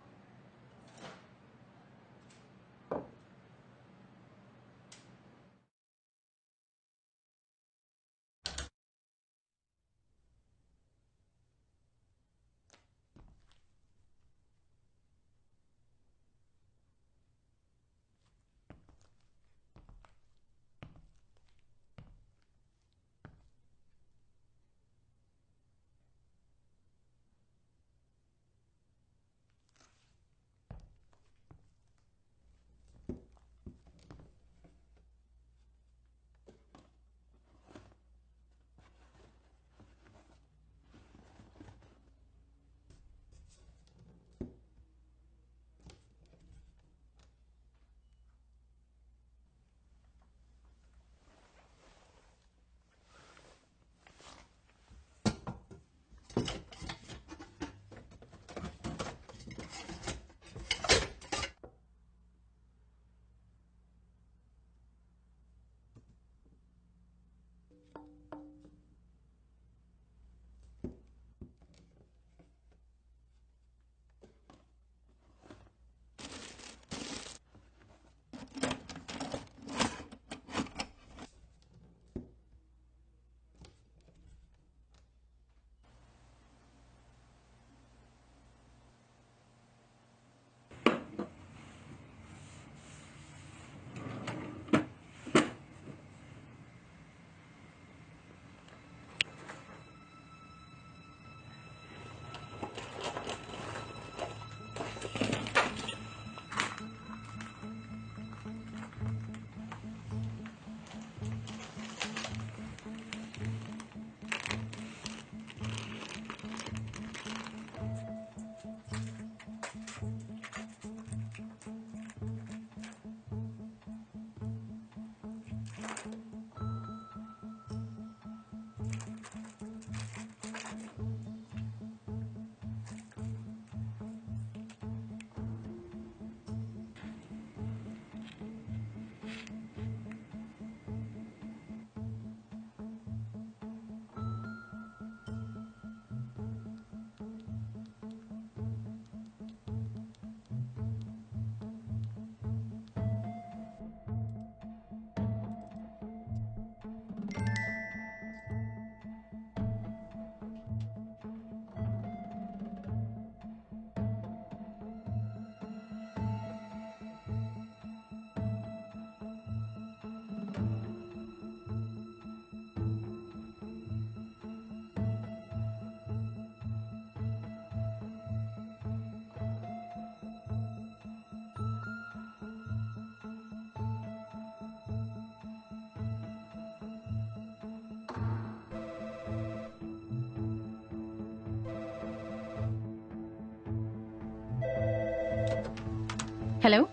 हेलो।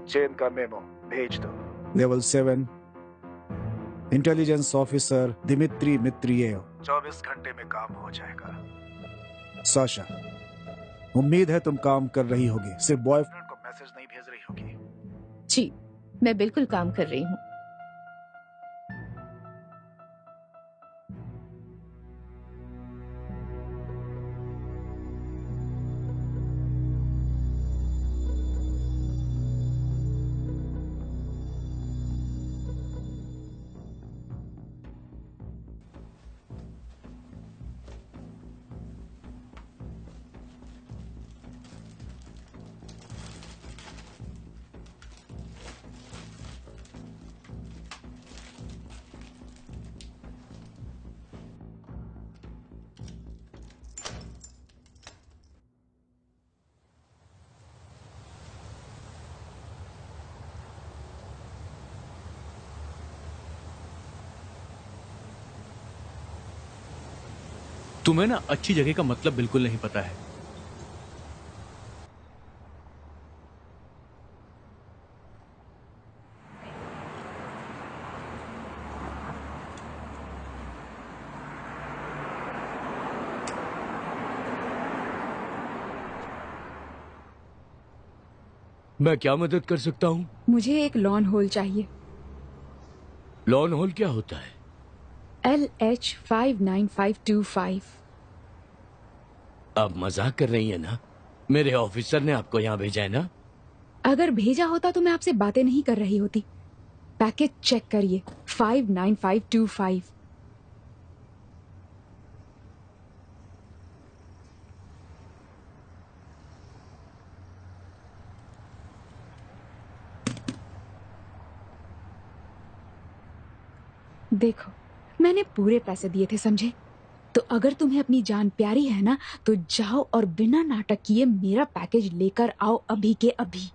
चेन का मेमो भेज दो। Level 7 intelligence officer Dmitri Mitriyev. 24 घंटे में काम हो जाएगा। साशा, उम्मीद है तुम काम कर रही होगी, सिर्फ बॉयफ्रेंड को मैसेज नहीं भेज रही होगी। जी, मैं बिल्कुल काम कर रही हूँ। तुम्हें ना अच्छी जगह का मतलब बिल्कुल नहीं पता है। मैं क्या मदद कर सकता हूँ? मुझे एक लॉन होल चाहिए। लॉन होल क्या होता है? LH59525। आप मजाक कर रही हैं ना? मेरे ऑफिसर ने आपको यहाँ भेजा है ना? अगर भेजा होता तो मैं आपसे बातें नहीं कर रही होती। पैकेज चेक करिए, 59525। देखो, मैंने पूरे पैसे दिए थे, समझे? तो अगर तुम्हें अपनी जान प्यारी है ना, तो जाओ और बिना नाटक किए मेरा पैकेज लेकर आओ अभी के अभी।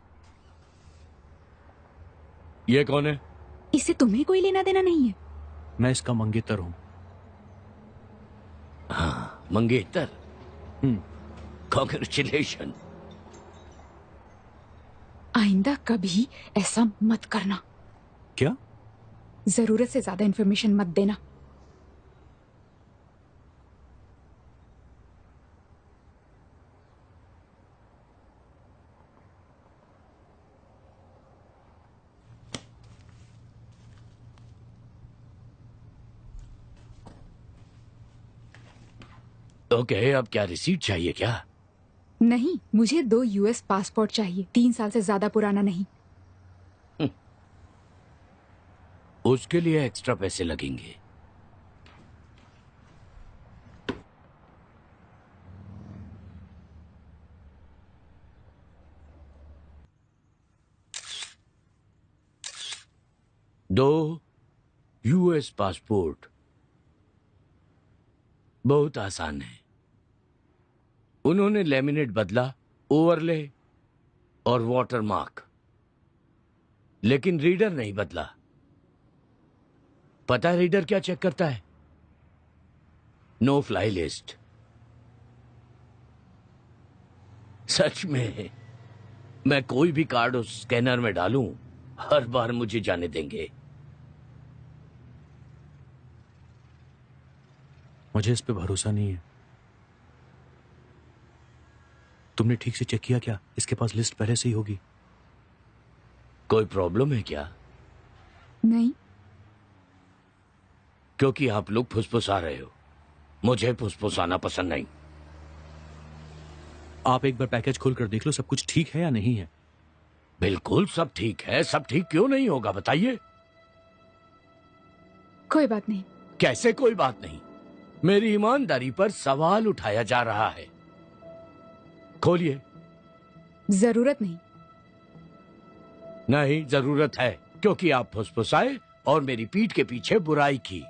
ये कौन है? इससे तुम्हें कोई लेना देना नहीं है। मैं इसका मंगेतर हूं। हाँ, मंगेतर। कांग्रेचुलेशन। आइंदा कभी ऐसा मत करना। क्या? जरूरत से ज्यादा इंफॉर्मेशन मत देना। ओके, अब क्या रिसीट चाहिए क्या? नहीं, मुझे 2 US पासपोर्ट चाहिए, 3 साल से ज्यादा पुराना नहीं। उसके लिए एक्स्ट्रा पैसे लगेंगे। दो US पासपोर्ट बहुत आसान है। उन्होंने लेमिनेट बदला, ओवरले और वाटर मार्क, लेकिन रीडर नहीं बदला। पता है रीडर क्या चेक करता है? No fly list. सच में, मैं कोई भी कार्ड उस स्कैनर में डालूं, हर बार मुझे जाने देंगे। मुझे इस पे भरोसा नहीं है। तुमने ठीक से चेक किया क्या? इसके पास लिस्ट पहले से ही होगी। कोई प्रॉब्लम है क्या? नहीं। क्योंकि आप लोग फुसफुसा रहे हो। मुझे फुसफुसाना पसंद नहीं। आप एक बार पैकेज खोल कर देख लो, सब कुछ ठीक है या नहीं है। बिल्कुल सब ठीक है। सब ठीक क्यों नहीं होगा बताइए? कोई बात नहीं। कैसे कोई बात नहीं? मेरी ईमानदारी पर सवाल उठाया जा रहा है। खोलिए। जरूरत नहीं। नहीं, जरूरत है, क्योंकि आप फुसफुसाए और मेरी पीठ के पीछे बुराई की।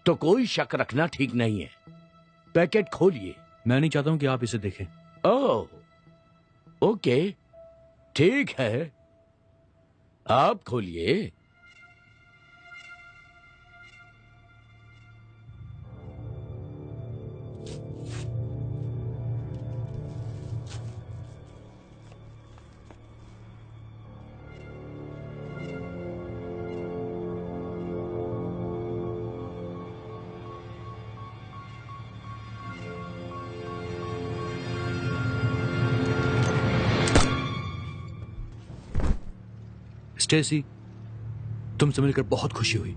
तो कोई शक रखना ठीक नहीं है। पैकेट खोलिए। मैं नहीं चाहता हूं कि आप इसे देखें। ओह, ओके, ठीक है, आप खोलिए। स्टेसी, तुमसे मिलकर बहुत खुशी हुई।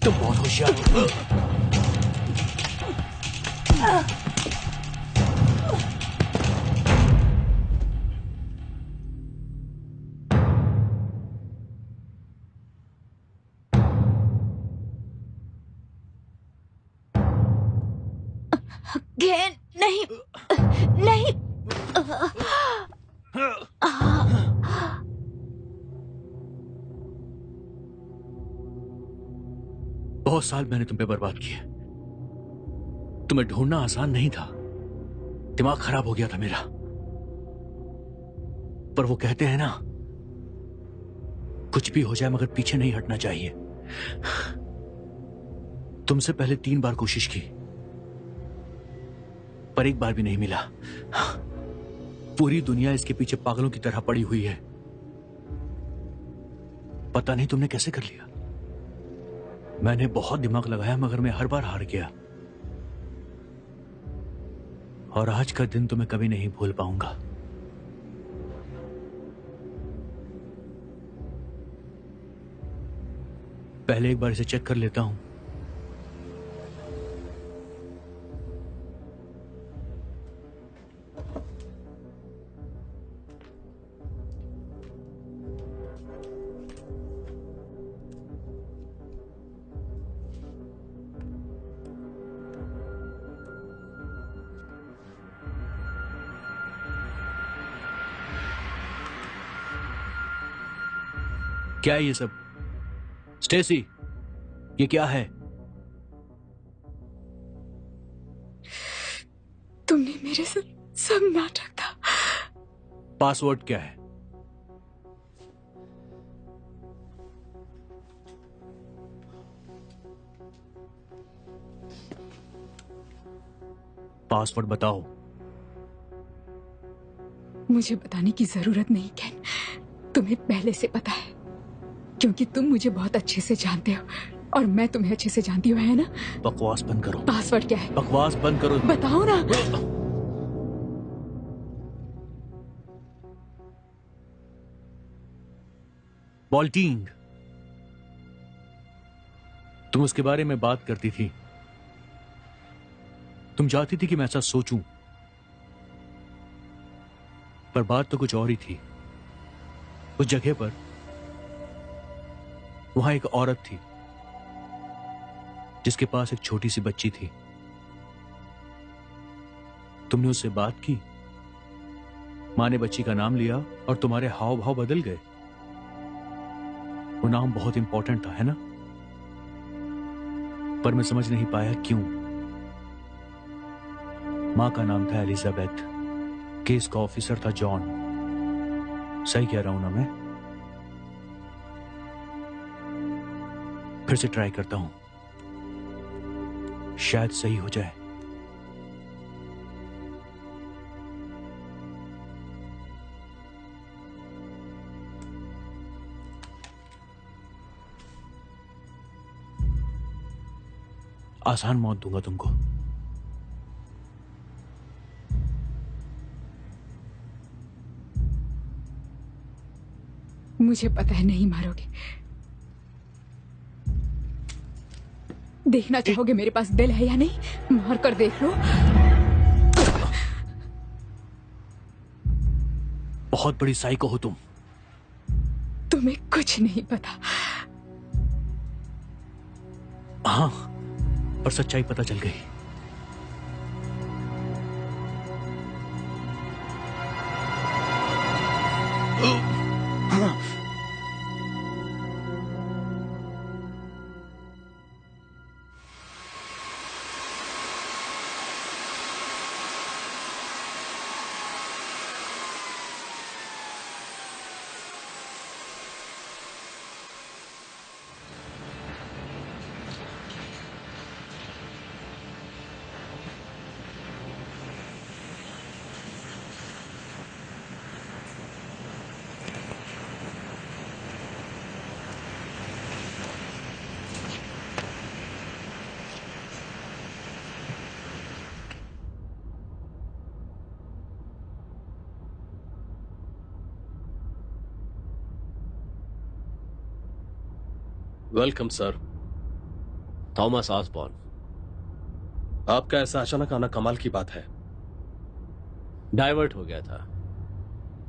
तुम बहुत होशियार हो। गेन नहीं, नहीं। बहुत साल मैंने तुम पे बर्बाद किए। तुम्हें ढूंढना आसान नहीं था, दिमाग खराब हो गया था मेरा। पर वो कहते हैं ना, कुछ भी हो जाए मगर पीछे नहीं हटना चाहिए। तुमसे पहले 3 बार कोशिश की, पर एक बार भी नहीं मिला। पूरी दुनिया इसके पीछे पागलों की तरह पड़ी हुई है। पता नहीं तुमने कैसे कर लिया। मैंने बहुत दिमाग लगाया मगर मैं हर बार हार गया। और आज का दिन तो मैं कभी नहीं भूल पाऊंगा। पहले एक बार इसे चेक कर लेता हूं। क्या है ये सब? स्टेसी, ये क्या है? तुमने मेरे साथ सब नाटक था। पासवर्ड क्या है? पासवर्ड बताओ। मुझे बताने की जरूरत नहीं केन, तुम्हें पहले से पता है, क्योंकि तुम मुझे बहुत अच्छे से जानते हो और मैं तुम्हें अच्छे से जानती हूँ, है ना? बकवास बंद करो। पासवर्ड क्या है? बकवास बंद करो। बताओ ना। बॉल्टिंग, तुम उसके बारे में बात करती थी। तुम चाहती थी कि मैं ऐसा सोचूं, पर बात तो कुछ और ही थी। उस जगह पर वहां एक औरत थी जिसके पास एक छोटी सी बच्ची थी। तुमने उससे बात की, मां ने बच्ची का नाम लिया और तुम्हारे हाव भाव बदल गए। वो नाम बहुत इंपॉर्टेंट था, है ना? पर मैं समझ नहीं पाया क्यों। मां का नाम था एलिजाबेथ, केस का ऑफिसर था जॉन। सही कह रहा हूं ना मैं? फिर से ट्राई करता हूं, शायद सही हो जाए। आसान मौत दूंगा तुमको। मुझे पता है नहीं मारोगे। देखना चाहोगे मेरे पास दिल है या नहीं? मार कर देख लो। बहुत बड़ी साइको हो तुम। तुम्हें कुछ नहीं पता। हाँ, पर सच्चाई पता चल गई। Welcome sir. Thomas Osborne. आपका ऐसा अचानक आना कमाल की बात है। डाइवर्ट हो गया था।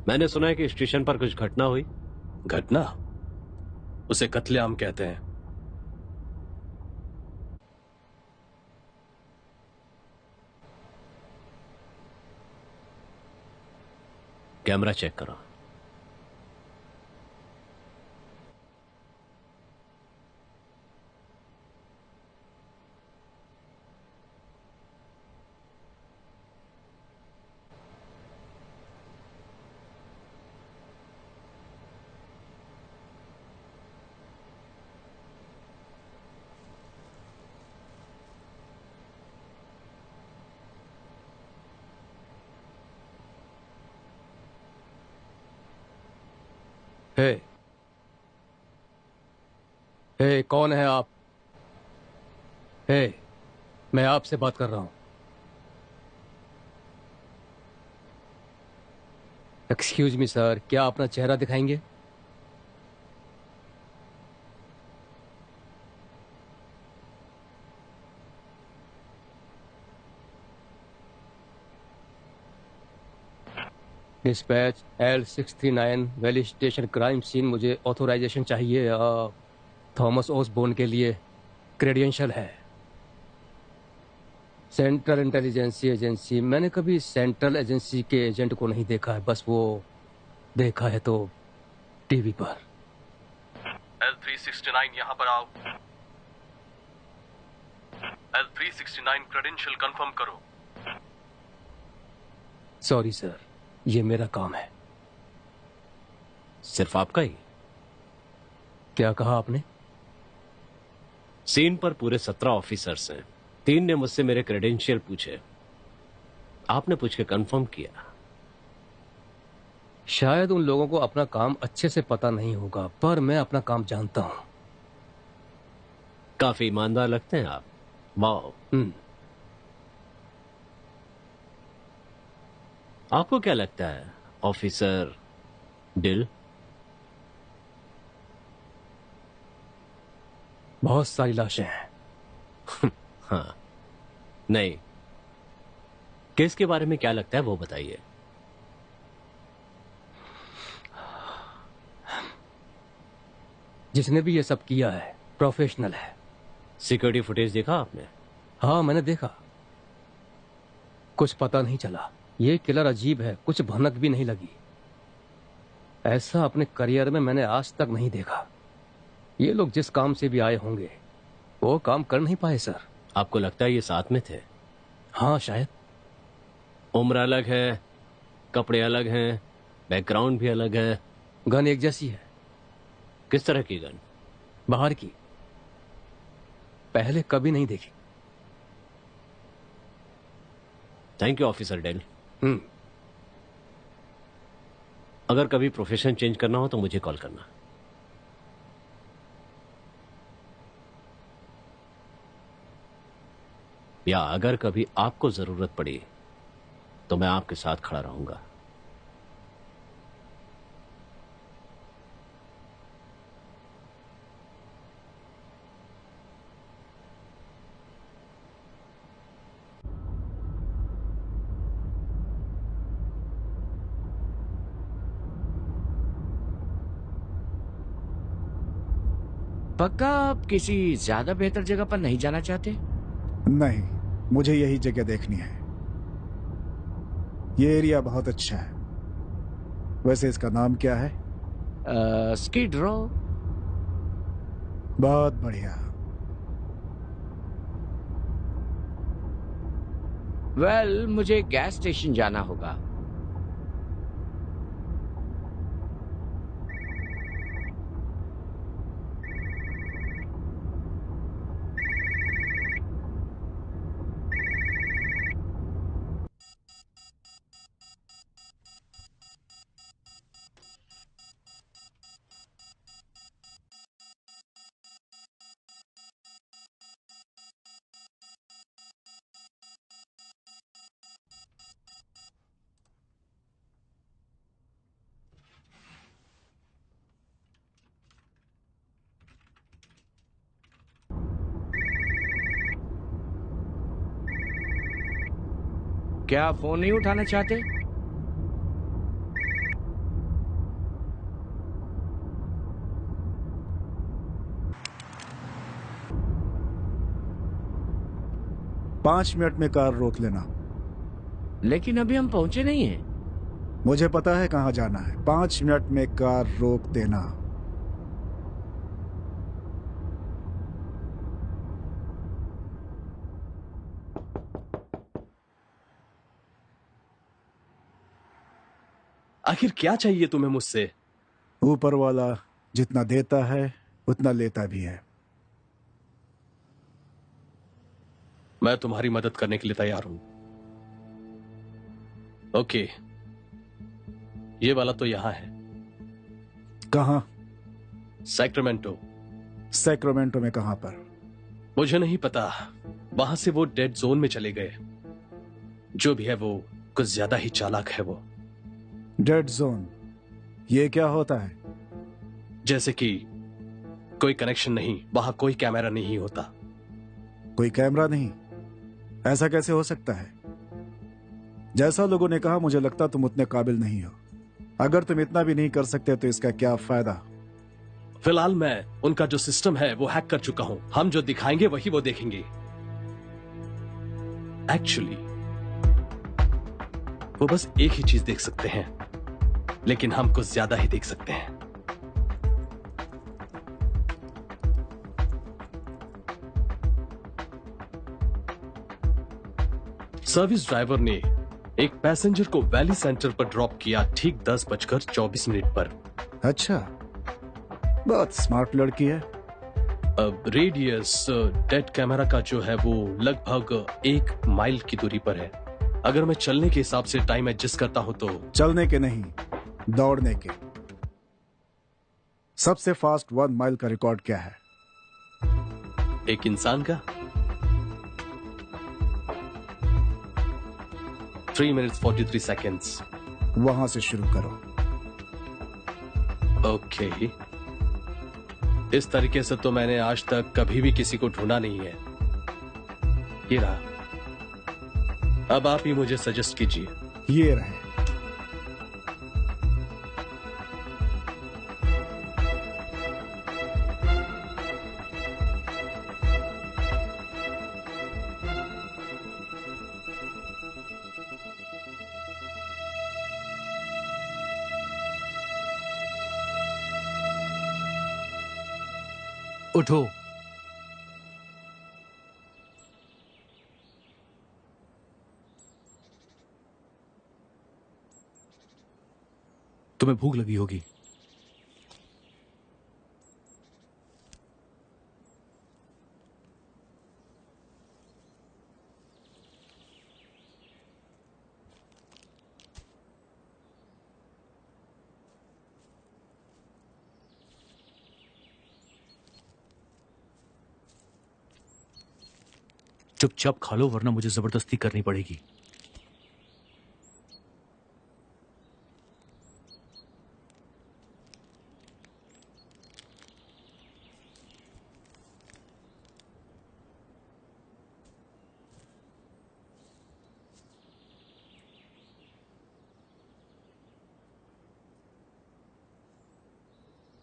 मैंने सुना है कि स्टेशन पर कुछ घटना हुई। घटना? उसे कत्लेआम कहते हैं। कैमरा चेक करो। हे, हे, कौन है आप? हे, मैं आपसे बात कर रहा हूं। एक्सक्यूज मी सर, क्या अपना चेहरा दिखाएंगे? Dispatch L639 valley station crime scene. मुझे ऑथोराइजेशन चाहिए। थॉमस ओसबोर्न के लिए क्रेडेंशियल है। Central intelligence agency. मैंने कभी सेंट्रल एजेंसी के एजेंट को नहीं देखा है, बस वो देखा है तो टीवी पर। L369 यहाँ पर आओ। L369 क्रेडेंशियल कंफर्म करो। सॉरी सर, ये मेरा काम है। सिर्फ आपका ही? क्या कहा आपने? सीन पर पूरे 17 ऑफिसर्स हैं। 3 ने मुझसे मेरे क्रेडेंशियल पूछे, आपने पूछ के कंफर्म किया। शायद उन लोगों को अपना काम अच्छे से पता नहीं होगा, पर मैं अपना काम जानता हूं। काफी ईमानदार लगते हैं आप। वाओ। आपको क्या लगता है ऑफिसर डिल? बहुत सारी लाशें हैं। हाँ, नहीं, केस के बारे में क्या लगता है वो बताइए। जिसने भी ये सब किया है प्रोफेशनल है। सिक्योरिटी फुटेज देखा आपने? हाँ, मैंने देखा। कुछ पता नहीं चला। ये किलर अजीब है, कुछ भनक भी नहीं लगी। ऐसा अपने करियर में मैंने आज तक नहीं देखा। ये लोग जिस काम से भी आए होंगे वो काम कर नहीं पाए सर। आपको लगता है ये साथ में थे? हाँ, शायद। उम्र अलग है, कपड़े अलग हैं, बैकग्राउंड भी अलग है। गन एक जैसी है। किस तरह की गन? बाहर की, पहले कभी नहीं देखी। Thank you officer Dale. Hmm. अगर कभी प्रोफेशन चेंज करना हो तो मुझे कॉल करना। या अगर कभी आपको जरूरत पड़ी तो मैं आपके साथ खड़ा रहूंगा। पक्का आप किसी ज्यादा बेहतर जगह पर नहीं जाना चाहते? नहीं, मुझे यही जगह देखनी है। ये एरिया बहुत अच्छा है। वैसे इसका नाम क्या है? स्किड रो। बहुत बढ़िया। वेल, मुझे गैस स्टेशन जाना होगा। क्या आप फोन नहीं उठाना चाहते? पांच मिनट में कार रोक लेना। लेकिन अभी हम पहुंचे नहीं हैं। मुझे पता है कहां जाना है। 5 मिनट में कार रोक देना। आखिर क्या चाहिए तुम्हें मुझसे? ऊपर वाला जितना देता है उतना लेता भी है। मैं तुम्हारी मदद करने के लिए तैयार हूं। ओके, ये वाला तो यहां है। कहां? सैक्रामेंटो। सैक्रामेंटो में कहां पर? मुझे नहीं पता, वहां से वो डेड जोन में चले गए। जो भी है वो कुछ ज्यादा ही चालाक है। वो डेड जोन, ये क्या होता है? जैसे कि कोई कनेक्शन नहीं, वहां कोई कैमरा नहीं होता। कोई कैमरा नहीं? ऐसा कैसे हो सकता है? जैसा लोगों ने कहा, मुझे लगता तुम उतने काबिल नहीं हो। अगर तुम इतना भी नहीं कर सकते तो इसका क्या फायदा? फिलहाल मैं उनका जो सिस्टम है वो हैक कर चुका हूं। हम जो दिखाएंगे वही वो देखेंगे। एक्चुअली वो बस एक ही चीज देख सकते हैं, लेकिन हम कुछ ज्यादा ही देख सकते हैं। सर्विस ड्राइवर ने एक पैसेंजर को वैली सेंटर पर ड्रॉप किया ठीक 10:24 पर। अच्छा, बहुत स्मार्ट लड़की है। अब रेडियस डेड कैमरा का जो है वो लगभग 1 माइल की दूरी पर है। अगर मैं चलने के हिसाब से टाइम एडजस्ट करता हूं तो चलने के नहीं, दौड़ने के। सबसे फास्ट 1 माइल का रिकॉर्ड क्या है? एक इंसान का 3 minutes 43 seconds। वहां से शुरू करो। ओके, इस तरीके से तो मैंने आज तक कभी भी किसी को ढूंढा नहीं है। ये रहा। अब आप ही मुझे सजेस्ट कीजिए। ये रहे। उठो। तुम्हें भूख लगी होगी। चुपचाप खा लो, वरना मुझे जबरदस्ती करनी पड़ेगी।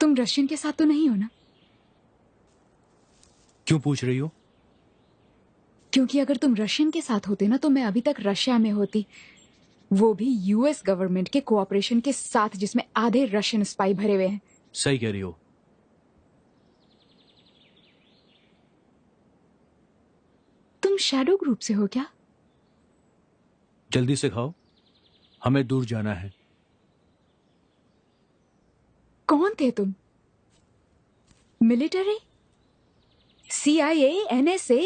तुम रशियन के साथ तो नहीं हो ना? क्यों पूछ रही हो? क्योंकि अगर तुम रशियन के साथ होते ना तो मैं अभी तक रशिया में होती, वो भी यूएस गवर्नमेंट के कोऑपरेशन के साथ, जिसमें आधे रशियन स्पाई भरे हुए हैं। सही कह रही हो। तुम शैडो ग्रुप से हो क्या? जल्दी से खाओ, हमें दूर जाना है। कौन थे तुम? मिलिट्री? CIA? NSA?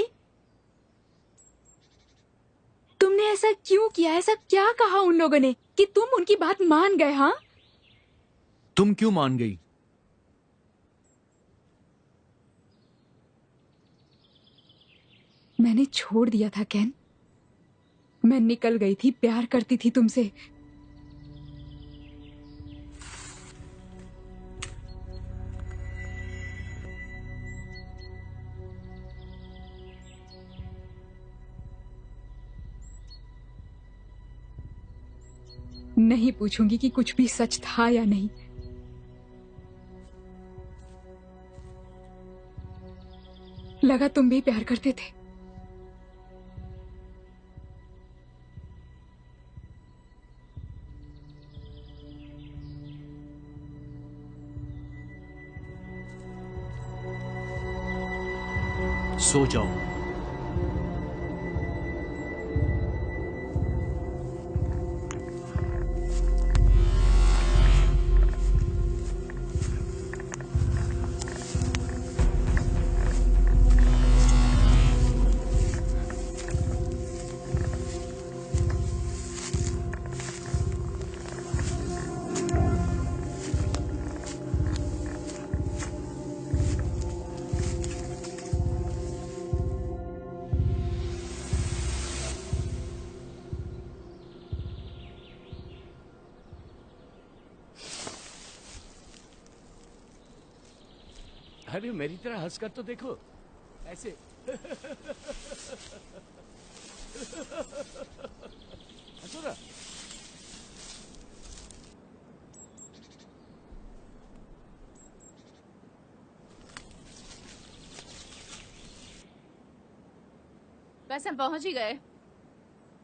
तुमने ऐसा क्यों किया? ऐसा क्या कहा उन लोगों ने कि तुम उनकी बात मान गए? हाँ, तुम क्यों मान गई? मैंने छोड़ दिया था कैन। मैं निकल गई थी, प्यार करती थी तुमसे। नहीं पूछूंगी कि कुछ भी सच था या नहीं। लगा तुम भी प्यार करते थे। सो जाओ। अरे मेरी तरह हंसकर तो देखो, ऐसे। हंसो ना। बस हम पहुंच ही गए।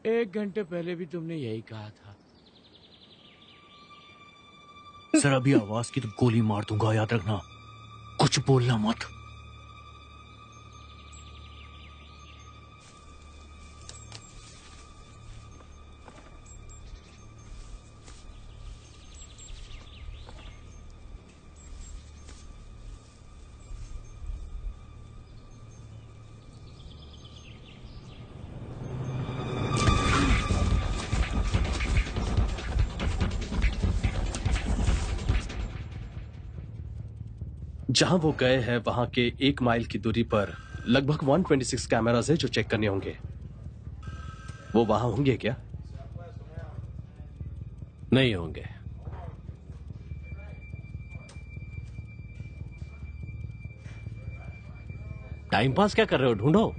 1 घंटे पहले भी तुमने यही कहा था। सर अभी आवाज की तो गोली मार दूंगा, याद रखना। कुछ बोलना मत। जहां वो गए हैं वहां के 1 माइल की दूरी पर लगभग 126 कैमरास है जो चेक करने होंगे। वो वहां होंगे क्या? नहीं होंगे। टाइम पास क्या कर रहे हो? ढूंढो।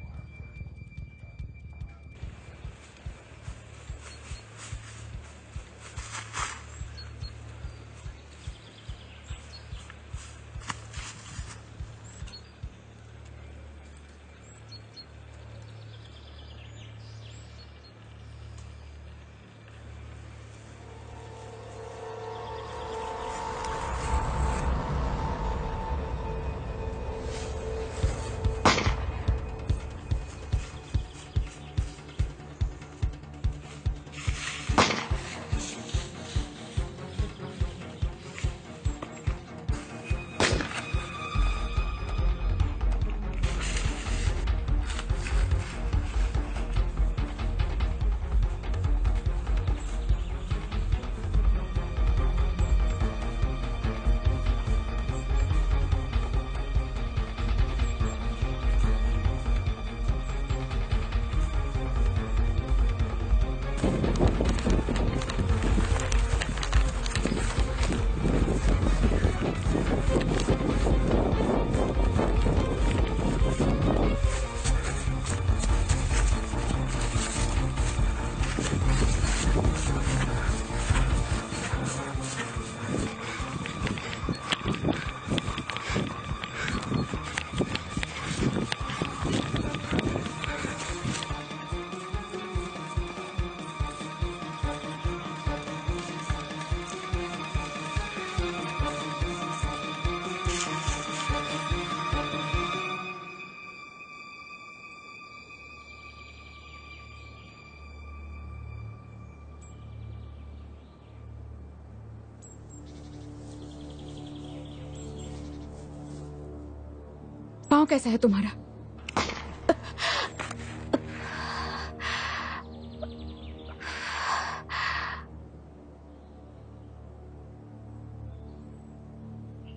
पाँव कैसा है तुम्हारा?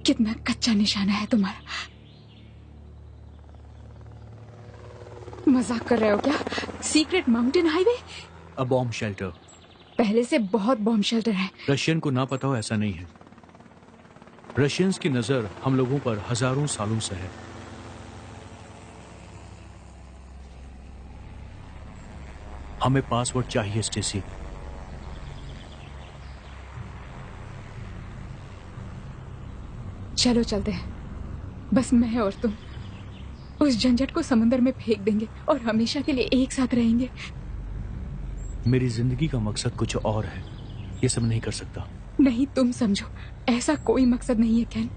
कितना कच्चा निशाना है तुम्हारा। मजाक कर रहे हो क्या? Secret mountain highway? A bomb shelter. पहले से बहुत बॉम्ब शेल्टर है। रशियन को ना पता हो ऐसा नहीं है। रशियंस की नजर हम लोगों पर हजारों सालों से है। हमें पासवर्ड चाहिए स्टेसी। चलो चलते हैं, बस मैं और तुम उस झंझट को समुंदर में फेंक देंगे और हमेशा के लिए एक साथ रहेंगे। मेरी जिंदगी का मकसद कुछ और है, ये सब नहीं कर सकता। नहीं, तुम समझो, ऐसा कोई मकसद नहीं है कैन।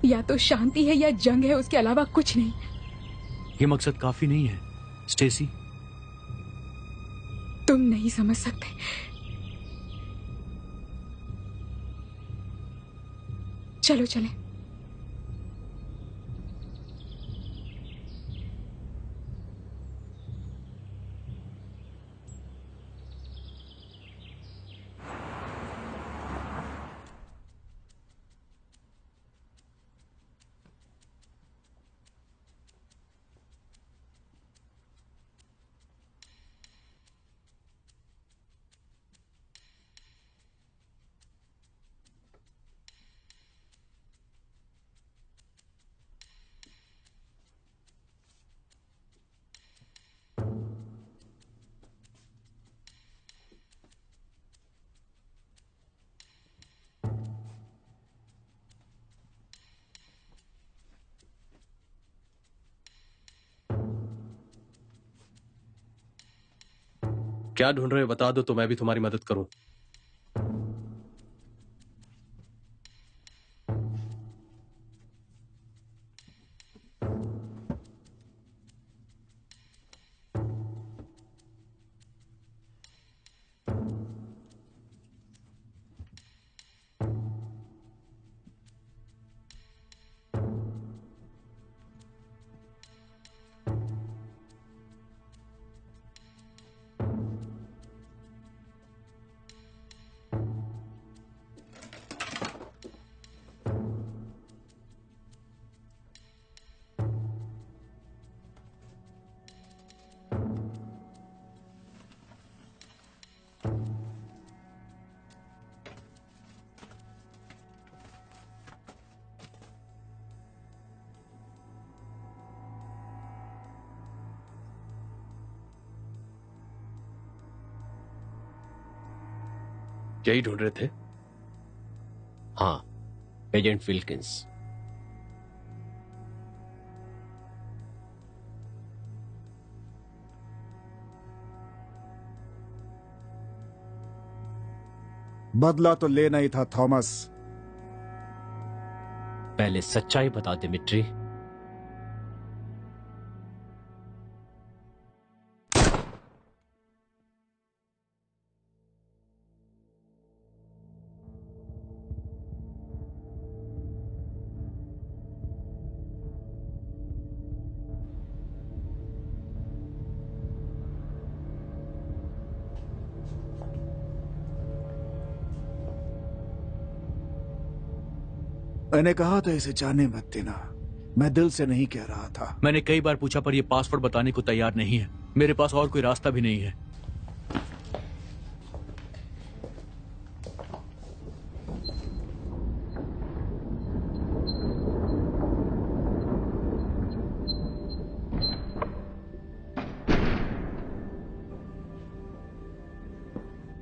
या तो शांति है या जंग है, उसके अलावा कुछ नहीं। ये मकसद काफी नहीं है स्टेसी। तुम नहीं समझ सकते। चलो चले। क्या ढूंढ रहे हो बता दो तो मैं भी तुम्हारी मदद करूं। यही ढूंढ रहे थे? हाँ, एजेंट विल्किंस। बदला तो लेना ही था थॉमस। पहले सच्चाई बता दिमित्री। मैंने कहा था इसे जाने मत देना। मैं दिल से नहीं कह रहा था। मैंने कई बार पूछा पर ये पासवर्ड बताने को तैयार नहीं है। मेरे पास और कोई रास्ता भी नहीं है।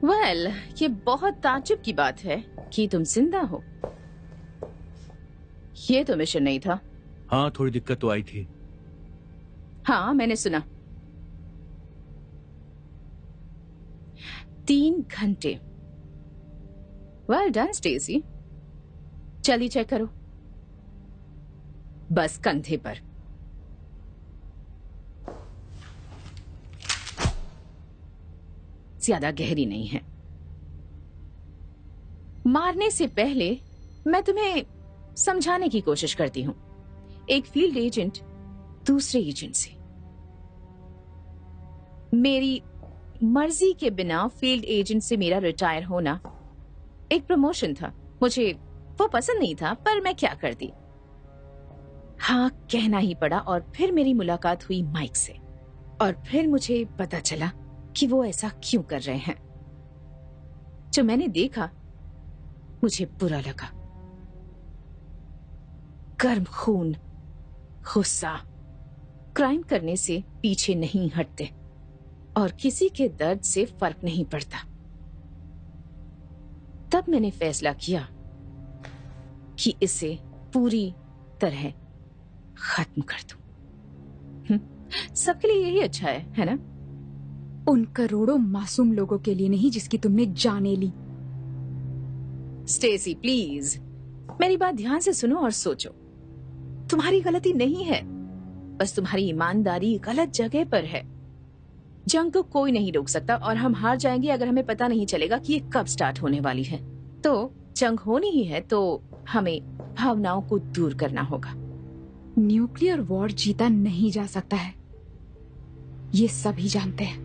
वेल, ये बहुत ताज्जुब की बात है कि तुम जिंदा हो। ये तो मिशन नहीं था। हाँ, थोड़ी दिक्कत तो आई थी। हाँ, मैंने सुना। 3 घंटे। Well done Stacy. चलिए चेक करो। बस कंधे पर। ज्यादा गहरी नहीं है। मारने से पहले मैं तुम्हें समझाने की कोशिश करती हूं। एक फील्ड एजेंट दूसरे एजेंट से मेरी मर्जी के बिना फील्ड एजेंट से मेरा रिटायर होना एक प्रमोशन था। मुझे वो पसंद नहीं था, पर मैं क्या करती। हाँ, कहना ही पड़ा। और फिर मेरी मुलाकात हुई माइक से, और फिर मुझे पता चला कि वो ऐसा क्यों कर रहे हैं। जो मैंने देखा मुझे बुरा लगा। गर्म खून, गुस्सा, क्राइम करने से पीछे नहीं हटते और किसी के दर्द से फर्क नहीं पड़ता। तब मैंने फैसला किया कि इसे पूरी तरह खत्म कर दूं। सबके लिए यही अच्छा है ना? उन करोड़ों मासूम लोगों के लिए नहीं जिसकी तुमने जाने ली। स्टेसी प्लीज मेरी बात ध्यान से सुनो और सोचो। तुम्हारी गलती नहीं है, बस तुम्हारी ईमानदारी गलत जगह पर है। जंग को कोई नहीं रोक सकता और हम हार जाएंगे अगर हमें पता नहीं चलेगा कि ये कब स्टार्ट होने वाली है। तो जंग होनी ही है तो हमें भावनाओं को दूर करना होगा। न्यूक्लियर वॉर जीता नहीं जा सकता है, ये सभी जानते हैं।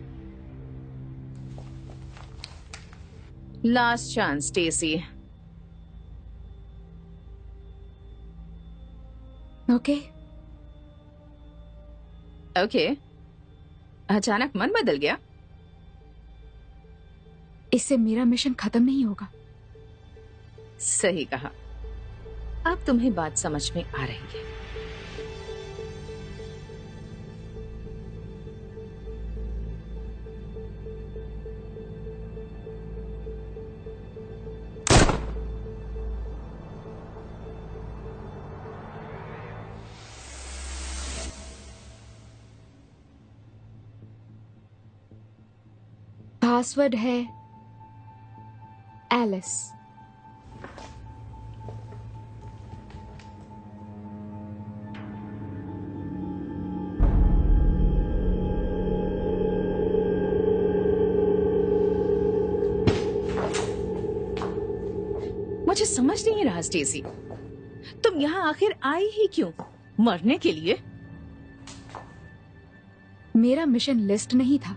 Last chance Stacy. Okay okay. अचानक मन बदल गया? इससे मेरा मिशन खत्म नहीं होगा। सही कहा। अब तुम्हें बात समझ में आ रही है। पासवर्ड है एलिस। मुझे समझ नहीं रहा स्टेसी, तुम यहाँ आखिर आई ही क्यों? मरने के लिए? मेरा मिशन लिस्ट नहीं था।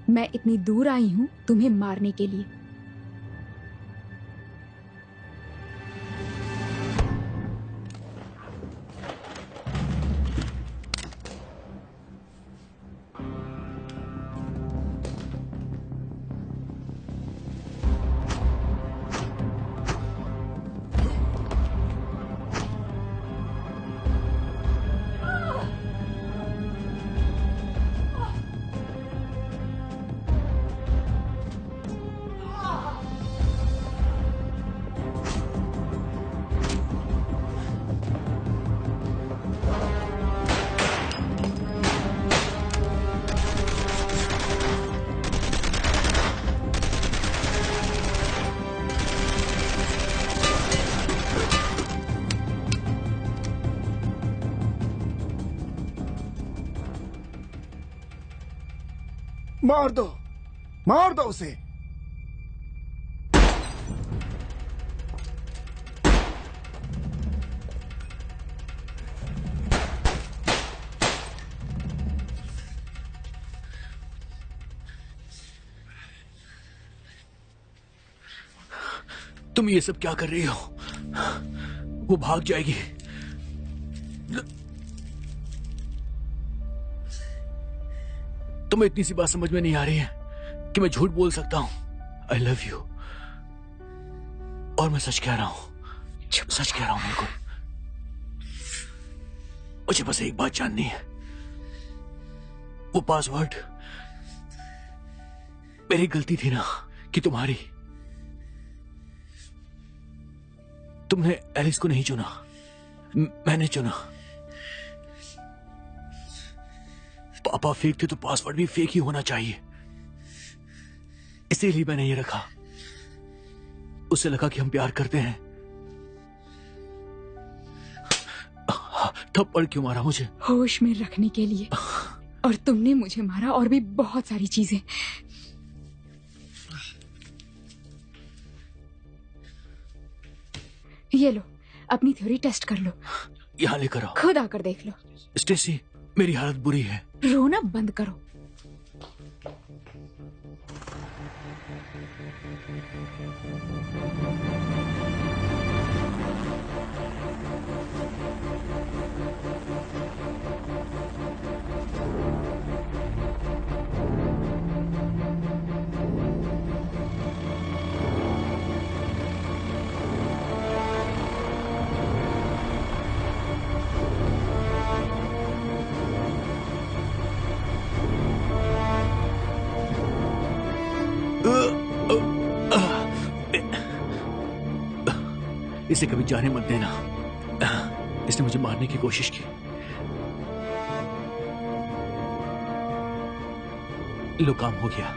मैं इतनी दूर आई हूं तुम्हें मारने के लिए। मार दो उसे। तुम ये सब क्या कर रही हो? वो भाग जाएगी। तुम्हें इतनी सी बात समझ में नहीं आ रही है कि मैं झूठ बोल सकता हूं। आई लव यू, और मैं सच कह रहा हूं। सच कह रहा हूं। बिल्कुल। मुझे बस एक बात जाननी है। वो पासवर्ड मेरी गलती थी ना कि तुम्हारी? तुमने एलिस को नहीं चुना, मैंने चुना। पापा फेक थे तो पासवर्ड भी फेक ही होना चाहिए, इसीलिए मैंने ये रखा। उससे लगा कि हम प्यार करते हैं। थप्पड़ क्यों मारा मुझे? होश में रखने के लिए। और तुमने मुझे मारा और भी बहुत सारी चीजें। ये लो, अपनी थ्योरी टेस्ट कर लो। यहाँ लेकर आओ। खुद आकर देख लो। स्टेसी, मेरी हालत बुरी है। रोना बंद करो। इसे कभी जाने मत देना। इसने मुझे मारने की कोशिश की। लो, काम हो गया।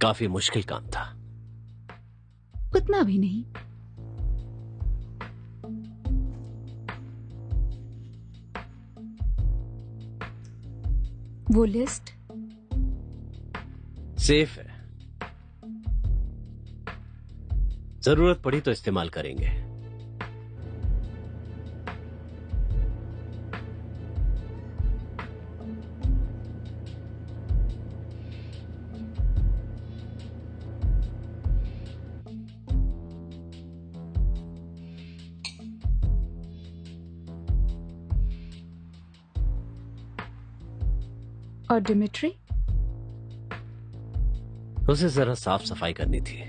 काफी मुश्किल काम था। उतना भी नहीं। वो लिस्ट सेफ है, जरूरत पड़ी तो इस्तेमाल करेंगे। और डिमिट्री? उसे जरा साफ सफाई करनी थी।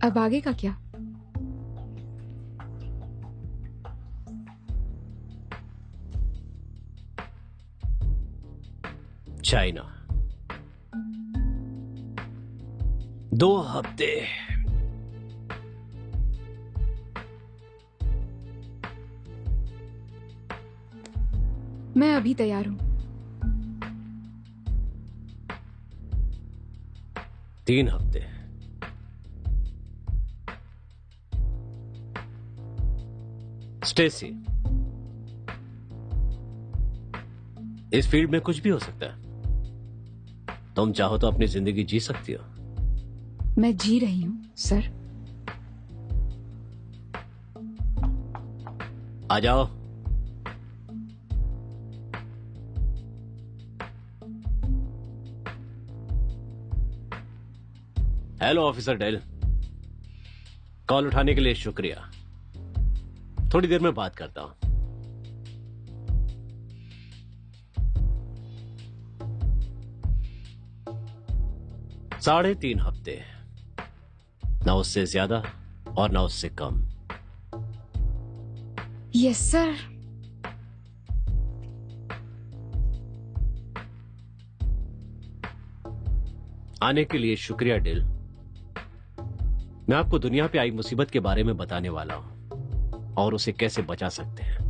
अब आगे का क्या? चाइना 2 हफ्ते। मैं अभी तैयार हूं। 3 हफ्ते। स्टेसी, इस फील्ड में कुछ भी हो सकता है। तुम चाहो तो अपनी जिंदगी जी सकती हो। मैं जी रही हूं सर। आ जाओ। हेलो ऑफिसर डेल, कॉल उठाने के लिए शुक्रिया। थोड़ी देर में बात करता हूं। साढ़े 3 हफ्ते, ना उससे ज्यादा और ना उससे कम। Yes sir. आने के लिए शुक्रिया डिल। मैं आपको दुनिया पे आई मुसीबत के बारे में बताने वाला हूं और उसे कैसे बचा सकते हैं।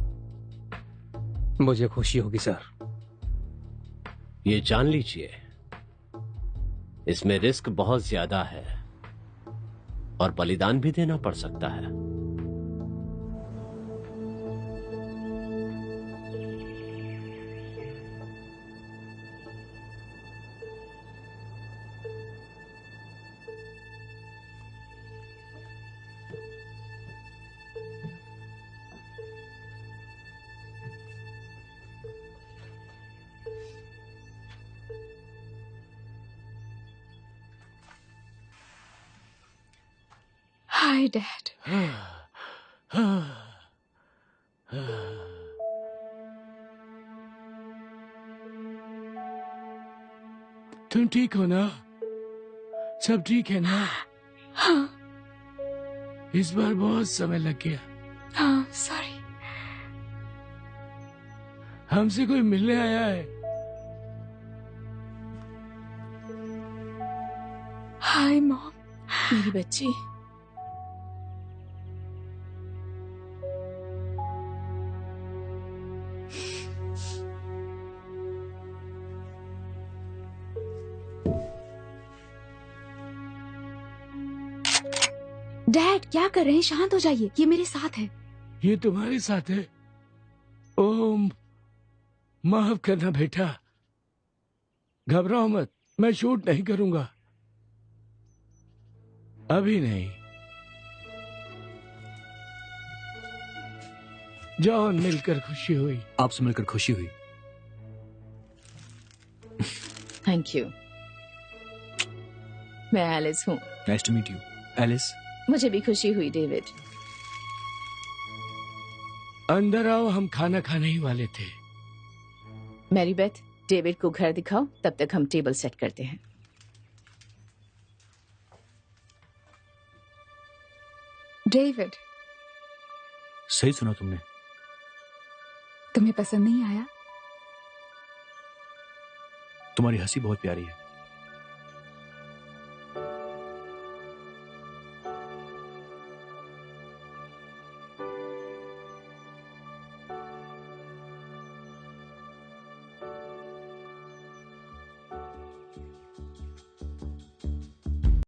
मुझे खुशी होगी सर। ये जान लीजिए, इसमें रिस्क बहुत ज्यादा है और बलिदान भी देना पड़ सकता है। Hi dad. तुम ठीक हो ना? सब ठीक है ना? हाँ इस बार बहुत समय लग गया। हाँ सॉरी। हमसे कोई मिलने आया है? Hi mom. मेरी बच्ची, डैड क्या कर रहे हैं? शांत हो जाइए, ये मेरे साथ है। ये तुम्हारे साथ है? ओम, माफ करना बेटा, घबराओ मत, मैं शूट नहीं करूंगा, अभी नहीं। जॉन, मिलकर खुशी हुई। आपसे मिलकर खुशी हुई। Thank you. मैं एलिस हूँ। Nice to meet you Alice. मुझे भी खुशी हुई डेविड। अंदर आओ, हम खाना खाने ही वाले थे। मैरी बेथ, डेविड को घर दिखाओ, तब तक हम टेबल सेट करते हैं। डेविड, सही सुना तुमने। तुम्हें पसंद नहीं आया? तुम्हारी हंसी बहुत प्यारी है।